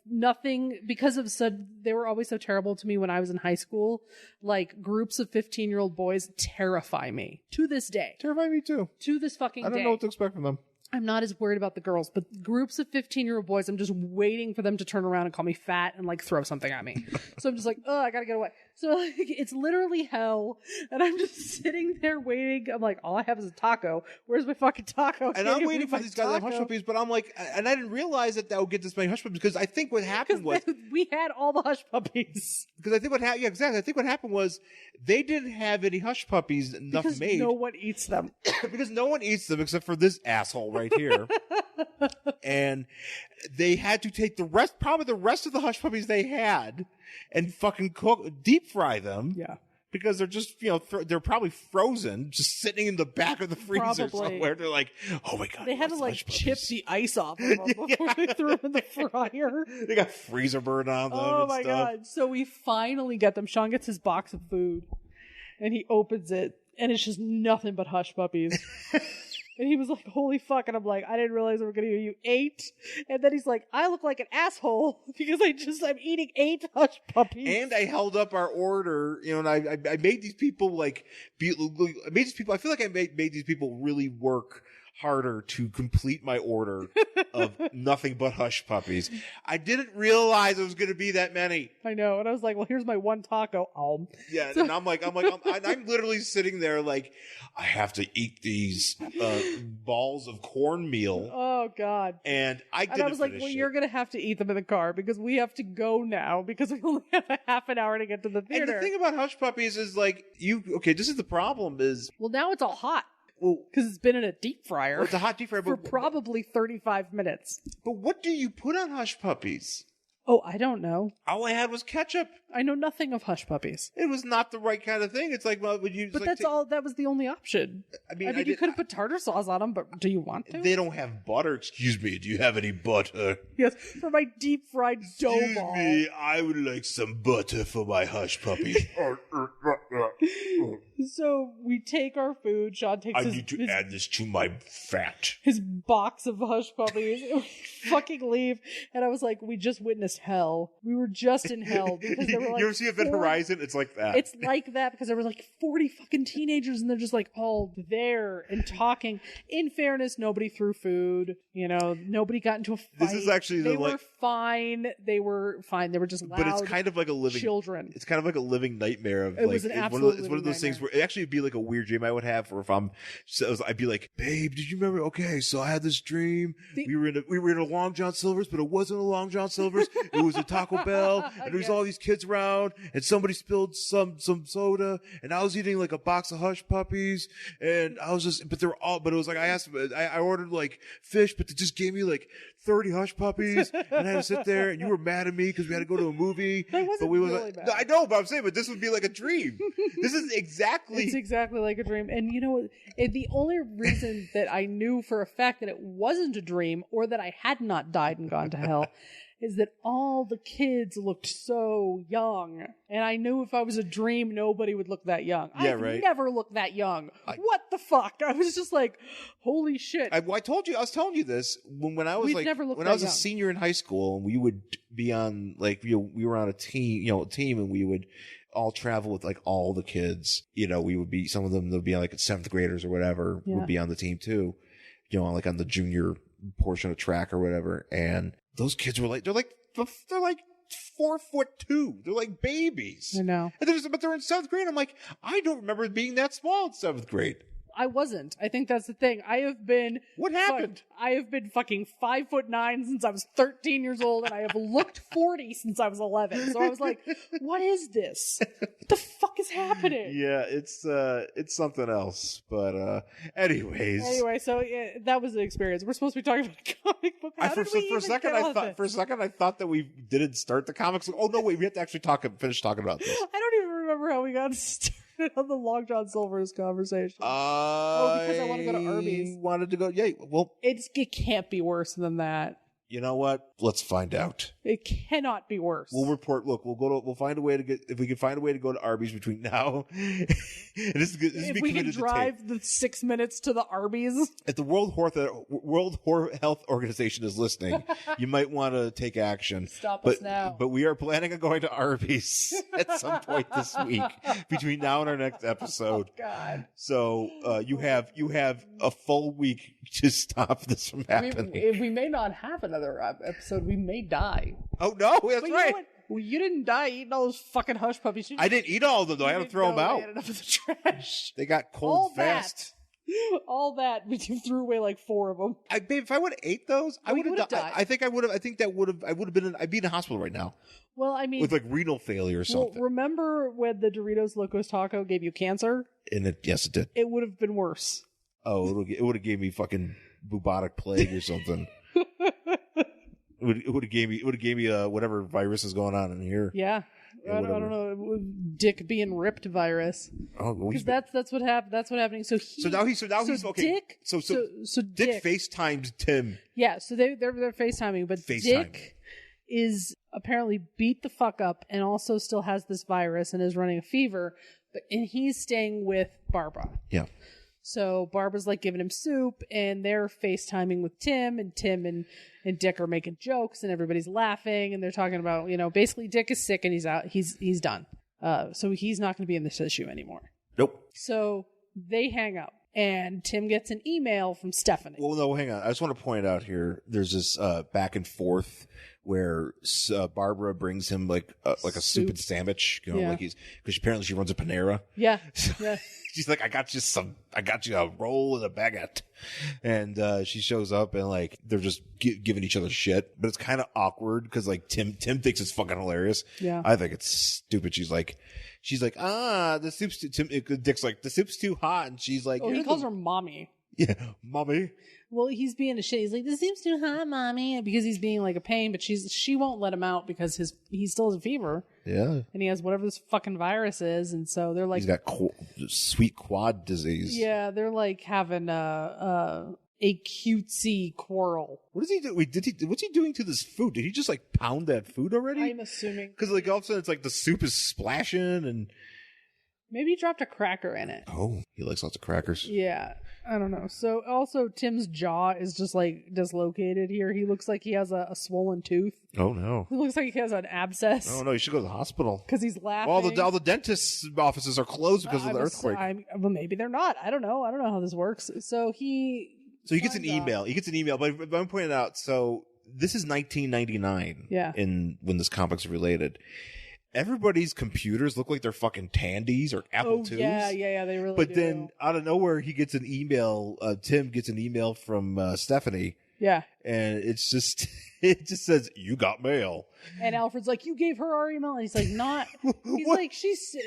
[SPEAKER 1] Nothing, because they were always so terrible to me when I was in high school. Groups of 15-year-old boys terrify me to this day.
[SPEAKER 2] Terrify me too.
[SPEAKER 1] To this fucking day.
[SPEAKER 2] I don't know what to expect from them.
[SPEAKER 1] I'm not as worried about the girls, but groups of 15-year-old boys, I'm just waiting for them to turn around and call me fat and throw something at me. So I'm just oh, I gotta get away. So it's literally hell, and I'm just sitting there waiting. I'm like, all I have is a taco. Where's my fucking taco?
[SPEAKER 2] And I'm waiting for these guys to have hush puppies, but I'm like, and I didn't realize that would get this many hush puppies, because I think what happened was
[SPEAKER 1] we had all the hush puppies.
[SPEAKER 2] Because I think what happened, exactly. I think what happened was they didn't have any hush puppies enough
[SPEAKER 1] because
[SPEAKER 2] made.
[SPEAKER 1] No one eats them.
[SPEAKER 2] Because no one eats them except for this asshole right here. And they had to take the rest of the hush puppies they had and fucking deep fry them.
[SPEAKER 1] Yeah.
[SPEAKER 2] Because they're just, they're probably frozen, just sitting in the back of the freezer somewhere. They're like, oh my God.
[SPEAKER 1] They had to chip the ice off of them before they threw them in the fryer.
[SPEAKER 2] They got freezer burn on them.
[SPEAKER 1] Oh
[SPEAKER 2] and
[SPEAKER 1] my
[SPEAKER 2] stuff.
[SPEAKER 1] God. So we finally get them. Sean gets his box of food and he opens it and it's just nothing but hush puppies. And he was like, holy fuck. And I'm like, I didn't realize we were going to hear you 8. And then he's like, I look like an asshole because I'm eating 8 hush puppies.
[SPEAKER 2] And I held up our order, and I made these people I feel like I made these people really work harder to complete my order of nothing but hush puppies. I didn't realize it was going to be that many.
[SPEAKER 1] I know. And I was like, well, here's my one taco.
[SPEAKER 2] Yeah. And I'm literally sitting there I have to eat these balls of cornmeal.
[SPEAKER 1] Oh God.
[SPEAKER 2] And I was
[SPEAKER 1] like, well, you're going to have to eat them in the car because we have to go now because we only have a half an hour to get to the theater.
[SPEAKER 2] And the thing about hush puppies is this is the problem is.
[SPEAKER 1] Well, now it's all hot.
[SPEAKER 2] Well,
[SPEAKER 1] because it's been in a deep fryer.
[SPEAKER 2] Well, it's a hot deep fryer
[SPEAKER 1] for probably 35 minutes.
[SPEAKER 2] But what do you put on hush puppies?
[SPEAKER 1] Oh, I don't know.
[SPEAKER 2] All I had was ketchup.
[SPEAKER 1] I know nothing of hush puppies.
[SPEAKER 2] It was not the right kind of thing. It's would you?
[SPEAKER 1] But that was the only option. I mean, you could have put tartar sauce on them, but do you want to?
[SPEAKER 2] They don't have butter. Excuse me. Do you have any butter?
[SPEAKER 1] Yes, for my deep fried dough ball.
[SPEAKER 2] Excuse me. I would like some butter for my hush puppy.
[SPEAKER 1] So we take our food. Sean takes
[SPEAKER 2] I need to add this to my fat.
[SPEAKER 1] His box of hush puppies. And we fucking leave. And I was like, we just witnessed hell. We were just in hell because there were
[SPEAKER 2] you ever see Event Horizon? It's like that.
[SPEAKER 1] It's like that because there were 40 fucking teenagers and they're just all there and talking. In fairness, nobody threw food. Nobody got into a fight.
[SPEAKER 2] This is actually
[SPEAKER 1] they were fine. They were fine. They were just loud.
[SPEAKER 2] But it's kind of like a living
[SPEAKER 1] children.
[SPEAKER 2] It's kind of like a living nightmare of
[SPEAKER 1] it was an absolute
[SPEAKER 2] it's one of those things where it actually would be like a weird dream I would have, or if I'd be like, babe, did you remember? Okay, so I had this dream. We were in a Long John Silver's, but it wasn't a Long John Silver's. It was a Taco Bell, and there was all these kids around, and somebody spilled some soda, and I was eating a box of hush puppies, and I was just, but it was I ordered fish, but they just gave me 30 hush puppies, and I had to sit there, and you were mad at me because we had to go to a movie.
[SPEAKER 1] That wasn't really bad.
[SPEAKER 2] No, I know, but I'm saying, but this would be like a dream. This is exactly.
[SPEAKER 1] It's exactly like a dream. And the only reason that I knew for a fact that it wasn't a dream or that I had not died and gone to hell is that all the kids looked so young. And I knew if I was a dream, nobody would look that young.
[SPEAKER 2] Yeah,
[SPEAKER 1] I've
[SPEAKER 2] right.
[SPEAKER 1] never looked that young. What the fuck? I was just like, holy shit.
[SPEAKER 2] I was telling you this when I was
[SPEAKER 1] We've
[SPEAKER 2] like,
[SPEAKER 1] never looked
[SPEAKER 2] when
[SPEAKER 1] that
[SPEAKER 2] I was a
[SPEAKER 1] young.
[SPEAKER 2] senior in high school, and we would be on like, we were on a team, and we would all travel with like all the kids. We would be, some of them would be like 7th graders or whatever would be on the team too. Like on the junior portion of track or whatever. And those kids were like, they're like 4'2". They're like babies.
[SPEAKER 1] I know.
[SPEAKER 2] But they're in 7th grade. I'm like, I don't remember being that small in 7th grade.
[SPEAKER 1] I wasn't. I think that's the thing. I have been.
[SPEAKER 2] What happened?
[SPEAKER 1] I have been fucking 5'9" since I was 13 years old, and I have looked 40 since I was 11. So I was like, "What is this? What the fuck is happening?"
[SPEAKER 2] Yeah, it's something else. But anyways.
[SPEAKER 1] Anyway, so that was the experience. We're supposed to be talking about a comic book.
[SPEAKER 2] For a second, I thought that we didn't start the comics. Oh no, wait, we have to actually finish talking about this.
[SPEAKER 1] I don't even remember how we got started on the Long John Silver's conversation.
[SPEAKER 2] Because
[SPEAKER 1] I want to go to Arby's.
[SPEAKER 2] Wanted to go. Yeah, well,
[SPEAKER 1] it can't be worse than that.
[SPEAKER 2] You know what? Let's find out.
[SPEAKER 1] It cannot be worse.
[SPEAKER 2] We'll report. Look, we'll find a way to get, if we can find a way to go to Arby's between now. And this is good. This is
[SPEAKER 1] if we can drive the 6 minutes to the Arby's.
[SPEAKER 2] If the World Health Organization is listening, you might want to take action.
[SPEAKER 1] Stop us now.
[SPEAKER 2] But we are planning on going to Arby's at some point this week between now and our next episode.
[SPEAKER 1] Oh, God.
[SPEAKER 2] So you have a full week to stop this from happening.
[SPEAKER 1] We may not have another episode. We may die.
[SPEAKER 2] Oh no, that's
[SPEAKER 1] but
[SPEAKER 2] right.
[SPEAKER 1] You know what? Well, you didn't die eating all those fucking hush puppies.
[SPEAKER 2] I didn't eat all of them though. I had to throw them out.
[SPEAKER 1] I had enough of the trash.
[SPEAKER 2] They got cold fast.
[SPEAKER 1] All that, but you threw away like 4 of them.
[SPEAKER 2] Babe, if I would have ate those, I would have died. I think I would have. I think that would have. I would have been. I'd be in a hospital right now.
[SPEAKER 1] Well, I mean,
[SPEAKER 2] with like renal failure or something.
[SPEAKER 1] Well, remember when the Doritos Locos Taco gave you cancer?
[SPEAKER 2] And yes, it did.
[SPEAKER 1] It would have been worse.
[SPEAKER 2] Oh, it would have gave me fucking bubonic plague or something. It would have gave me whatever virus is going on in here.
[SPEAKER 1] Yeah. I don't know, Dick being ripped virus. Oh, because that's what happened. That's what happening. So now he's okay.
[SPEAKER 2] Dick, so Dick FaceTimes Tim.
[SPEAKER 1] Yeah, so they're FaceTiming, but Dick is apparently beat the fuck up and also still has this virus and is running a fever, and he's staying with Barbara.
[SPEAKER 2] Yeah.
[SPEAKER 1] So Barbara's like giving him soup, and they're FaceTiming with Tim and Dick are making jokes, and everybody's laughing, and they're talking about, basically Dick is sick and he's out. He's done. So he's not going to be in this issue anymore.
[SPEAKER 2] Nope.
[SPEAKER 1] So they hang up, and Tim gets an email from Stephanie.
[SPEAKER 2] Well, no, hang on. I just want to point out here. There's this back and forth where Barbara brings him like a soup and sandwich, because apparently she runs a Panera.
[SPEAKER 1] Yeah.
[SPEAKER 2] She's like, I got you a roll and a baguette. And she shows up and like they're just giving each other shit, but it's kind of awkward because like Tim thinks it's fucking hilarious.
[SPEAKER 1] Yeah.
[SPEAKER 2] I think it's stupid. She's like, the soup's too, Dick's like, the soup's too hot. And she's like,
[SPEAKER 1] he calls her mommy.
[SPEAKER 2] Yeah, mommy.
[SPEAKER 1] Well, he's being a shit. He's like, this seems too hot, mommy, because he's being like a pain, but she won't let him out because he still has a fever.
[SPEAKER 2] Yeah.
[SPEAKER 1] And he has whatever this fucking virus is, and so they're like,
[SPEAKER 2] he's got sweet quad disease.
[SPEAKER 1] Yeah, they're like having a cutesy quarrel.
[SPEAKER 2] What does he do? What's he doing to this food? Did he just like pound that food already?
[SPEAKER 1] I'm assuming.
[SPEAKER 2] Because like all of a sudden it's like the soup is splashing and
[SPEAKER 1] maybe he dropped a cracker in it.
[SPEAKER 2] Oh, he likes lots of crackers.
[SPEAKER 1] Yeah. I don't know. So also Tim's jaw is just like dislocated here. He looks like he has a swollen tooth.
[SPEAKER 2] Oh no.
[SPEAKER 1] He looks like he has an abscess.
[SPEAKER 2] Oh no, you should go to the hospital.
[SPEAKER 1] Because he's laughing.
[SPEAKER 2] Well, all the dentist's offices are closed because of the earthquake.
[SPEAKER 1] Well, maybe they're not. I don't know how this works. So he
[SPEAKER 2] gets an email. He gets an email, but I'm pointing out, so this is 1999.
[SPEAKER 1] Yeah.
[SPEAKER 2] When this comic's related. Everybody's computers look like they're fucking Tandies or Apple IIs.
[SPEAKER 1] Yeah, they really do.
[SPEAKER 2] But then out of nowhere, he gets an email. Tim gets an email from Stephanie.
[SPEAKER 1] Yeah.
[SPEAKER 2] And it just says, you got mail.
[SPEAKER 1] And Alfred's like, you gave her our email? And he's like, not. He's like,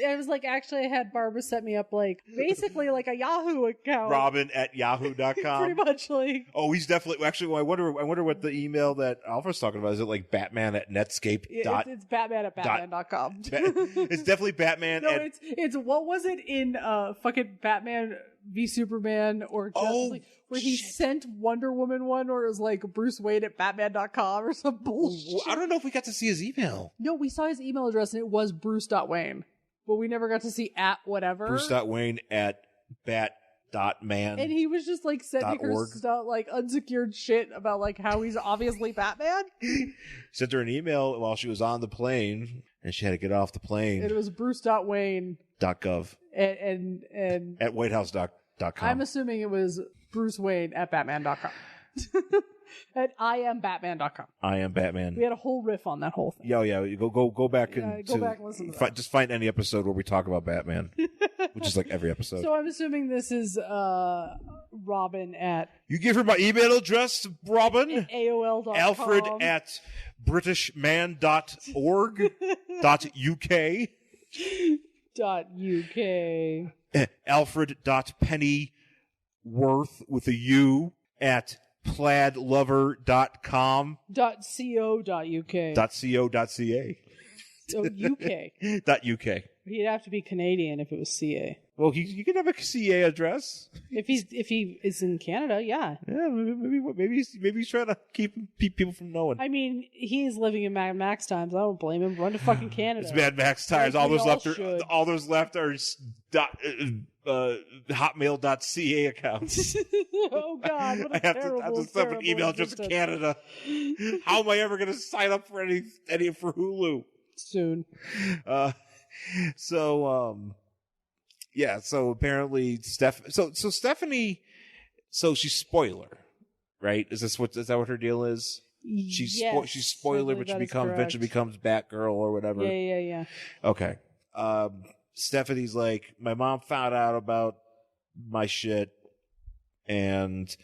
[SPEAKER 1] I was like, actually, I had Barbara set me up like, basically like a Yahoo account.
[SPEAKER 2] Robin@yahoo.com.
[SPEAKER 1] Pretty much like.
[SPEAKER 2] Oh, he's definitely, actually, I wonder what the email that Alfred's talking about. Is it like Batman@Netscape?
[SPEAKER 1] It's Batman@Batman.com.
[SPEAKER 2] It's definitely Batman.
[SPEAKER 1] No, it's what was it in fucking Batman v Superman or Justice League, where he sent Wonder Woman one, or it was like Bruce Wayne at Batman.com or some bullshit.
[SPEAKER 2] I don't know if we got to see his email.
[SPEAKER 1] No, we saw his email address and it was Bruce.Wayne, but we never got to see at whatever.
[SPEAKER 2] Bruce.Wayne at bat.man.
[SPEAKER 1] And he was just like sending her stuff, like unsecured shit about like how he's obviously Batman.
[SPEAKER 2] Sent her an email while she was on the plane, and she had to get off the plane.
[SPEAKER 1] It was Bruce.Wayne.
[SPEAKER 2] .gov.
[SPEAKER 1] And
[SPEAKER 2] at whitehouse.com.
[SPEAKER 1] I'm assuming it was Bruce Wayne at Batman.com. At IamBatman.com.
[SPEAKER 2] I am Batman.
[SPEAKER 1] We had a whole riff on that whole thing.
[SPEAKER 2] Yeah. Go back and
[SPEAKER 1] go back and listen to that.
[SPEAKER 2] Just find any episode where we talk about Batman, which is like every episode.
[SPEAKER 1] So I'm assuming this is Robin at.
[SPEAKER 2] You give her my email address, Robin.
[SPEAKER 1] At AOL.com.
[SPEAKER 2] Alfred at BritishMan.org. .uk.
[SPEAKER 1] .uk.
[SPEAKER 2] Alfred.Pennyworth with a U at plaidlover.com.
[SPEAKER 1] .co.uk.
[SPEAKER 2] .co.ca.
[SPEAKER 1] So UK.
[SPEAKER 2] .uk.
[SPEAKER 1] He'd have to be Canadian if it was CA.
[SPEAKER 2] Well, you can have a CA address.
[SPEAKER 1] If he is in Canada, yeah.
[SPEAKER 2] Yeah, maybe he's trying to keep people from knowing.
[SPEAKER 1] I mean, he's living in Mad Max times. I don't blame him. Run to fucking Canada.
[SPEAKER 2] It's Mad Max times.
[SPEAKER 1] Like
[SPEAKER 2] All those left are hotmail.ca accounts.
[SPEAKER 1] Oh God! What a
[SPEAKER 2] I have to set up an email address in Canada. How am I ever going to sign up for any for Hulu
[SPEAKER 1] soon?
[SPEAKER 2] Yeah. So apparently, Stephanie. So she's spoiler, right? Is that what her deal is? She's spoiler, but she eventually becomes Batgirl or whatever.
[SPEAKER 1] Yeah.
[SPEAKER 2] Okay. Stephanie's like, my mom found out about my shit, and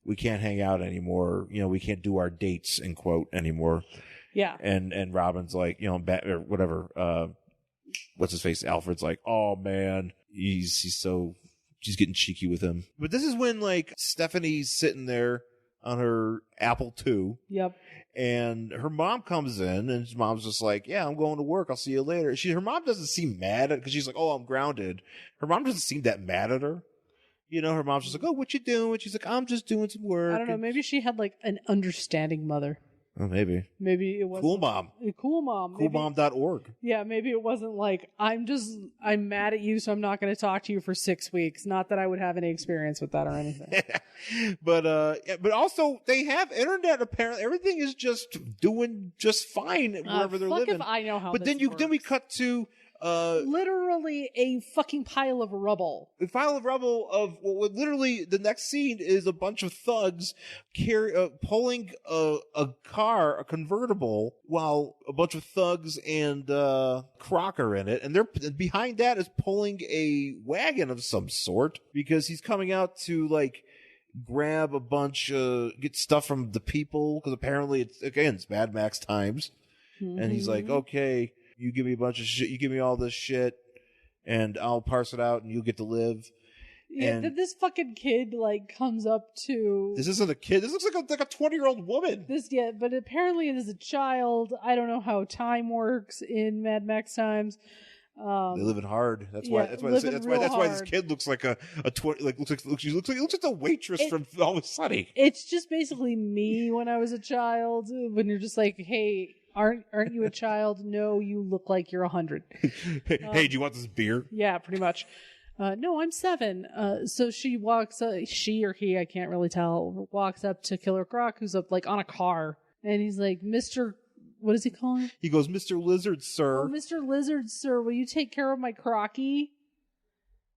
[SPEAKER 2] we can't hang out anymore. We can't do our dates, in quote, anymore.
[SPEAKER 1] Yeah.
[SPEAKER 2] And Robin's like, Bat or whatever. What's his face? Alfred's like, oh man, she's getting cheeky with him. But this is when like Stephanie's sitting there on her Apple II.
[SPEAKER 1] Yep.
[SPEAKER 2] And her mom comes in, and his mom's just like, yeah, I'm going to work. I'll see you later. Her mom doesn't seem mad because she's like, oh, I'm grounded. Her mom doesn't seem that mad at her. Her mom's just like, oh, what you doing? She's like, I'm just doing some work.
[SPEAKER 1] I don't know. Maybe she had like an understanding mother.
[SPEAKER 2] Oh, maybe.
[SPEAKER 1] Maybe it was
[SPEAKER 2] Cool mom.
[SPEAKER 1] Cool mom.
[SPEAKER 2] Coolmom.org.
[SPEAKER 1] Yeah, maybe it wasn't like, I'm mad at you, so I'm not going to talk to you for 6 weeks. Not that I would have any experience with that or anything.
[SPEAKER 2] But also they have internet. Apparently, everything is just doing just fine wherever they're living.
[SPEAKER 1] If I know how.
[SPEAKER 2] But then we cut to
[SPEAKER 1] literally a fucking pile of rubble.
[SPEAKER 2] A pile of rubble of literally the next scene is a bunch of thugs pulling a car, a convertible, while a bunch of thugs and Croc are in it, and they're behind that is pulling a wagon of some sort because he's coming out to like grab a bunch, get stuff from the people because apparently it's Mad Max times, and he's like, okay. You give me a bunch of shit. You give me all this shit, and I'll parse it out, and you'll get to live.
[SPEAKER 1] Yeah,
[SPEAKER 2] and
[SPEAKER 1] this fucking kid like comes up to.
[SPEAKER 2] This isn't a kid. This looks like a 20-year-old woman.
[SPEAKER 1] But apparently it is a child. I don't know how time works in Mad Max times.
[SPEAKER 2] They live in hard. That's why this kid looks like looks like the waitress from Always Sunny.
[SPEAKER 1] It's just basically me when I was a child. When you're just like, hey. Aren't you a child? No, you look like you're 100.
[SPEAKER 2] Hey, do you want this beer?
[SPEAKER 1] Yeah, pretty much. No, I'm 7. So she walks, she or he, I can't really tell, walks up to Killer Croc, who's up like on a car, and he's like, Mr. What does he call him?
[SPEAKER 2] He goes, Mr. Lizard, sir.
[SPEAKER 1] Oh, Mr. Lizard, sir, will you take care of my Crocky?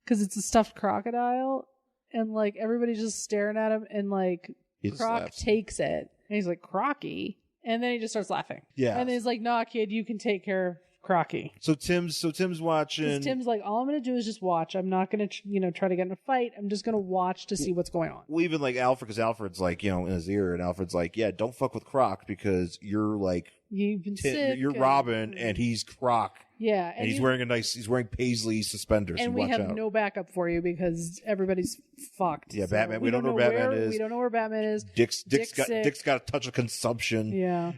[SPEAKER 1] Because it's a stuffed crocodile, and like everybody's just staring at him, and like Croc takes it, and he's like, Crocky. And then he just starts laughing.
[SPEAKER 2] Yeah.
[SPEAKER 1] And he's like, nah, kid, you can take care of Crocky.
[SPEAKER 2] So Tim's watching.
[SPEAKER 1] Tim's like, all I'm going to do is just watch. I'm not going to, try to get in a fight. I'm just going to watch to see what's going on.
[SPEAKER 2] Well, even like Alfred, because Alfred's like, in his ear, and Alfred's like, yeah, don't fuck with Croc because you're like,
[SPEAKER 1] you've been sick.
[SPEAKER 2] You're Robin and he's Croc.
[SPEAKER 1] Yeah.
[SPEAKER 2] And he's wearing paisley suspenders.
[SPEAKER 1] And we have no backup for you because everybody's fucked.
[SPEAKER 2] Yeah, so Batman. We don't know where Batman is.
[SPEAKER 1] We don't know where Batman is.
[SPEAKER 2] Dick's got a touch of consumption.
[SPEAKER 1] Yeah.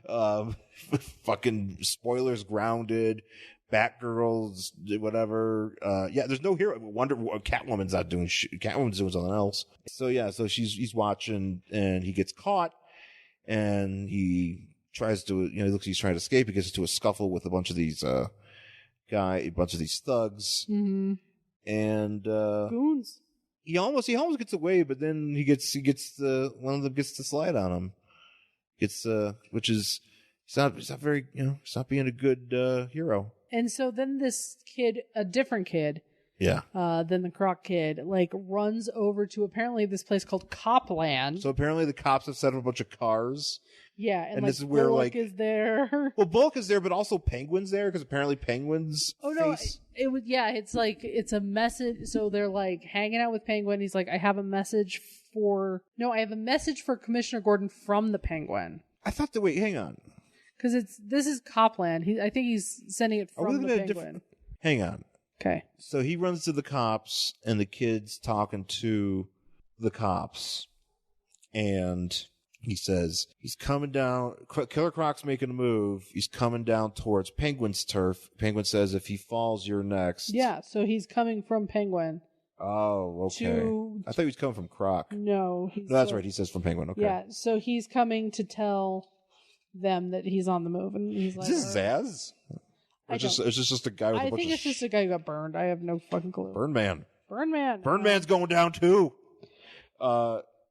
[SPEAKER 2] Fucking spoilers grounded. Batgirl's whatever. There's no hero. Catwoman's not doing shit. Catwoman's doing something else. So he's watching, and he gets caught, and he tries to, he's trying to escape. He gets into a scuffle with a bunch of these thugs,
[SPEAKER 1] Mm-hmm.
[SPEAKER 2] and
[SPEAKER 1] Goons.
[SPEAKER 2] he almost gets away, but then one of them gets the slide on him. Which is he's not very, he's not being a good hero.
[SPEAKER 1] And so then this kid, a different kid, than the Croc kid, runs over to apparently this place called Copland.
[SPEAKER 2] So apparently the cops have set up a bunch of cars.
[SPEAKER 1] Yeah, and
[SPEAKER 2] this is where
[SPEAKER 1] Bullock is there.
[SPEAKER 2] Well, Bullock is there, but also Penguin's there because apparently Penguin's face.
[SPEAKER 1] It was it's a message. So they're hanging out with Penguin. He's like, I have a message for Commissioner Gordon from the Penguin.
[SPEAKER 2] I thought wait, hang on.
[SPEAKER 1] Because this is Copland. I think he's sending it from the Penguin.
[SPEAKER 2] Hang on.
[SPEAKER 1] Okay.
[SPEAKER 2] So he runs to the cops, and the kid's talking to the cops, and he says he's coming down. Killer Croc's making a move. He's coming down towards Penguin's turf. Penguin says, if he falls, you're next.
[SPEAKER 1] Yeah, so he's coming from Penguin.
[SPEAKER 2] Oh, okay. I thought he was coming from Croc.
[SPEAKER 1] No.
[SPEAKER 2] That's right. He says from Penguin. Okay.
[SPEAKER 1] Yeah, so he's coming to tell them that he's on the move, and he's like,
[SPEAKER 2] is this Zaz? Or is this just a guy with a bunch of...
[SPEAKER 1] I think it's just a guy who got burned. I have no fucking clue.
[SPEAKER 2] Birdman.
[SPEAKER 1] Birdman's
[SPEAKER 2] going down too.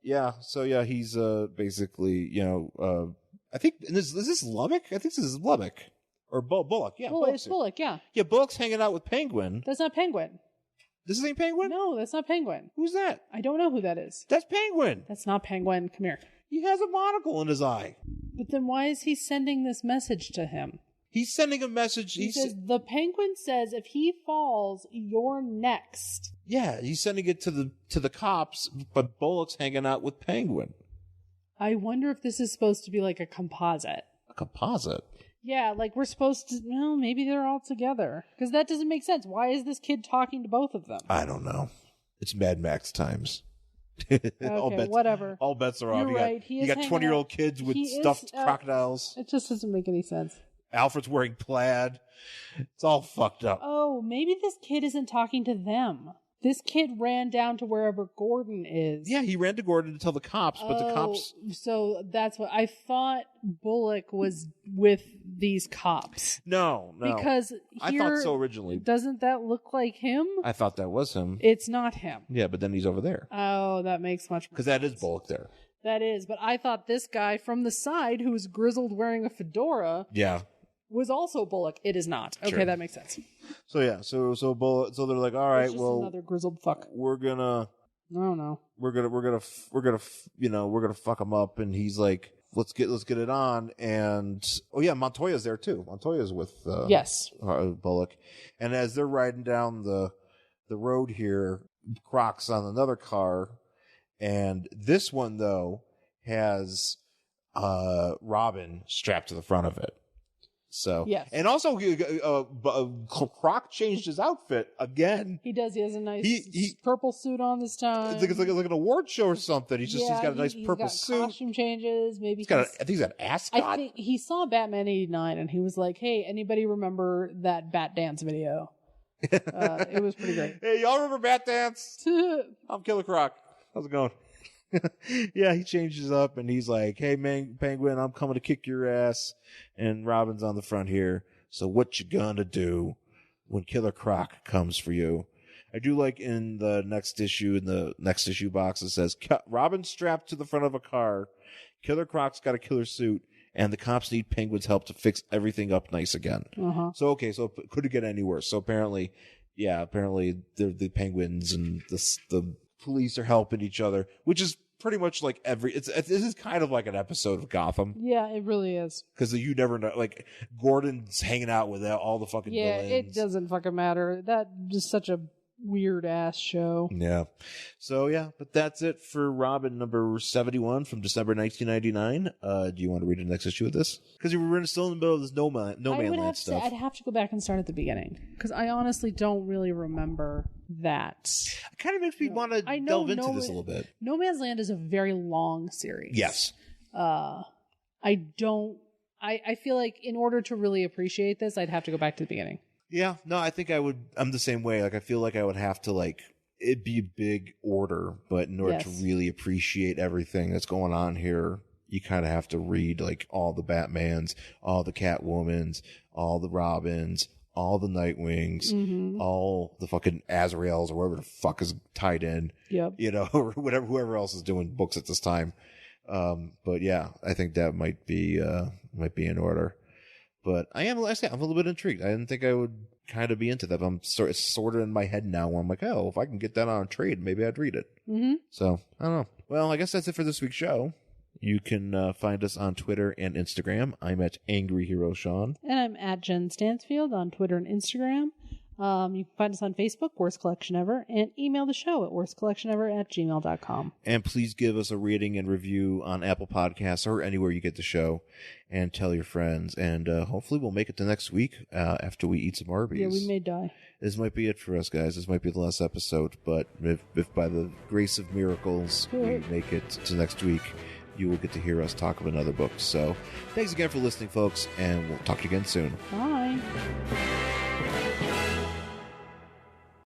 [SPEAKER 2] He's basically, I think, is this Lubbock? I think this is Lubbock. Or Bullock. Yeah,
[SPEAKER 1] it's Bullock, yeah.
[SPEAKER 2] Yeah, Bullock's hanging out with Penguin.
[SPEAKER 1] That's not Penguin.
[SPEAKER 2] This ain't Penguin?
[SPEAKER 1] No, that's not Penguin.
[SPEAKER 2] Who's that?
[SPEAKER 1] I don't know who that is.
[SPEAKER 2] That's Penguin.
[SPEAKER 1] That's not Penguin. Come here.
[SPEAKER 2] He has a monocle in his eye.
[SPEAKER 1] But then why is he sending this message to him?
[SPEAKER 2] He's sending a message.
[SPEAKER 1] He says, the Penguin says, if he falls, you're next.
[SPEAKER 2] Yeah, he's sending it to the cops, but Bullock's hanging out with Penguin.
[SPEAKER 1] I wonder if this is supposed to be like a composite.
[SPEAKER 2] A composite?
[SPEAKER 1] Yeah, we're supposed to... Well, maybe they're all together. Because that doesn't make sense. Why is this kid talking to both of them?
[SPEAKER 2] I don't know. It's Mad Max times.
[SPEAKER 1] Okay, whatever.
[SPEAKER 2] All bets are off.
[SPEAKER 1] You're right.
[SPEAKER 2] You got 20-year-old kids with stuffed crocodiles.
[SPEAKER 1] It just doesn't make any sense.
[SPEAKER 2] Alfred's wearing plaid. It's all fucked up.
[SPEAKER 1] Oh, maybe this kid isn't talking to them. This kid ran down to wherever Gordon is.
[SPEAKER 2] Yeah, he ran to Gordon to tell the cops, but the cops...
[SPEAKER 1] So that's what... I thought Bullock was with these cops.
[SPEAKER 2] No.
[SPEAKER 1] Because
[SPEAKER 2] I thought so originally.
[SPEAKER 1] Doesn't that look like him?
[SPEAKER 2] I thought that was him.
[SPEAKER 1] It's not him.
[SPEAKER 2] Yeah, but then he's over there.
[SPEAKER 1] Oh, that makes much more sense.
[SPEAKER 2] Because that is Bullock there.
[SPEAKER 1] That is, but I thought this guy from the side who was grizzled wearing a fedora...
[SPEAKER 2] Yeah.
[SPEAKER 1] was also Bullock. It is not. Okay,
[SPEAKER 2] sure.
[SPEAKER 1] That makes sense.
[SPEAKER 2] So Bullock. So they're like, all right,
[SPEAKER 1] another grizzled fuck.
[SPEAKER 2] We're gonna.
[SPEAKER 1] I don't know.
[SPEAKER 2] We're gonna fuck him up, and he's like, let's get it on. And Montoya's there too. Montoya's with Bullock, and as they're riding down the road here, Croc's on another car, and this one though has Robin strapped to the front of it. So,
[SPEAKER 1] yes.
[SPEAKER 2] And also, Croc changed his outfit again.
[SPEAKER 1] He does. He has a nice purple suit on this time.
[SPEAKER 2] It's like an award show or something. He's got a nice purple suit.
[SPEAKER 1] Costume changes. Maybe
[SPEAKER 2] I think he's got an ascot.
[SPEAKER 1] I think he saw Batman 89 and he was like, "Hey, anybody remember that Bat Dance video?" It was pretty great.
[SPEAKER 2] Hey, y'all remember Bat Dance? I'm Killer Croc. How's it going? Yeah, he changes up and he's like, hey, man, Penguin, I'm coming to kick your ass. And Robin's on the front here. So what you gonna do when Killer Croc comes for you? I do like in the next issue box, it says, Robin's strapped to the front of a car. Killer Croc's got a killer suit. And the cops need Penguin's help to fix everything up nice again. Uh-huh. So, so it couldn't get any worse. So apparently the Penguins and the police are helping each other, which is pretty much like this is kind of like an episode of Gotham.
[SPEAKER 1] Yeah, it really is.
[SPEAKER 2] Because you never know, like Gordon's hanging out with all the fucking villains.
[SPEAKER 1] Yeah, it doesn't fucking matter. That just such a weird ass show.
[SPEAKER 2] Yeah. So but that's it for Robin number 71 from December 1999. Do you want to read the next issue of this? Because we're still in the middle of this no man land stuff.
[SPEAKER 1] I'd have to go back and start at the beginning because I honestly don't really remember that.
[SPEAKER 2] It kind of makes me want to delve into this a little bit.
[SPEAKER 1] No Man's Land is a very long series.
[SPEAKER 2] Yes.
[SPEAKER 1] I feel like in order to really appreciate this, I'd have to go back to the beginning.
[SPEAKER 2] Yeah, no, I think I'm the same way. Like, I feel like I would have to, like, it'd be a big order, but in order to really appreciate everything that's going on here, you kind of have to read, like, all the Batmans, all the Catwomans, all the Robins, all the Nightwings, all the fucking Azraels, or whatever the fuck is tied in.
[SPEAKER 1] Yep.
[SPEAKER 2] You know, or whoever else is doing books at this time. But yeah, I think that might be in order. But I'm a little bit intrigued. I didn't think I would kind of be into that. But I'm sort of in my head now where I'm like, oh, if I can get that on a trade, maybe I'd read it. Mm-hmm. So, I don't know. Well, I guess that's it for this week's show. You can find us on Twitter and Instagram. I'm at Angry Hero Sean.
[SPEAKER 1] And I'm at Jen Stansfield on Twitter and Instagram. You can find us on Facebook, Worst Collection Ever, and email the show at worstcollectionever@gmail.com.
[SPEAKER 2] And please give us a rating and review on Apple Podcasts or anywhere you get the show, and tell your friends. And hopefully we'll make it to next week after we eat some Arby's.
[SPEAKER 1] Yeah, we may die.
[SPEAKER 2] This might be it for us, guys. This might be the last episode, but if by the grace of miracles we make it to next week, you will get to hear us talk of another book. So thanks again for listening, folks, and we'll talk to you again soon.
[SPEAKER 1] Bye.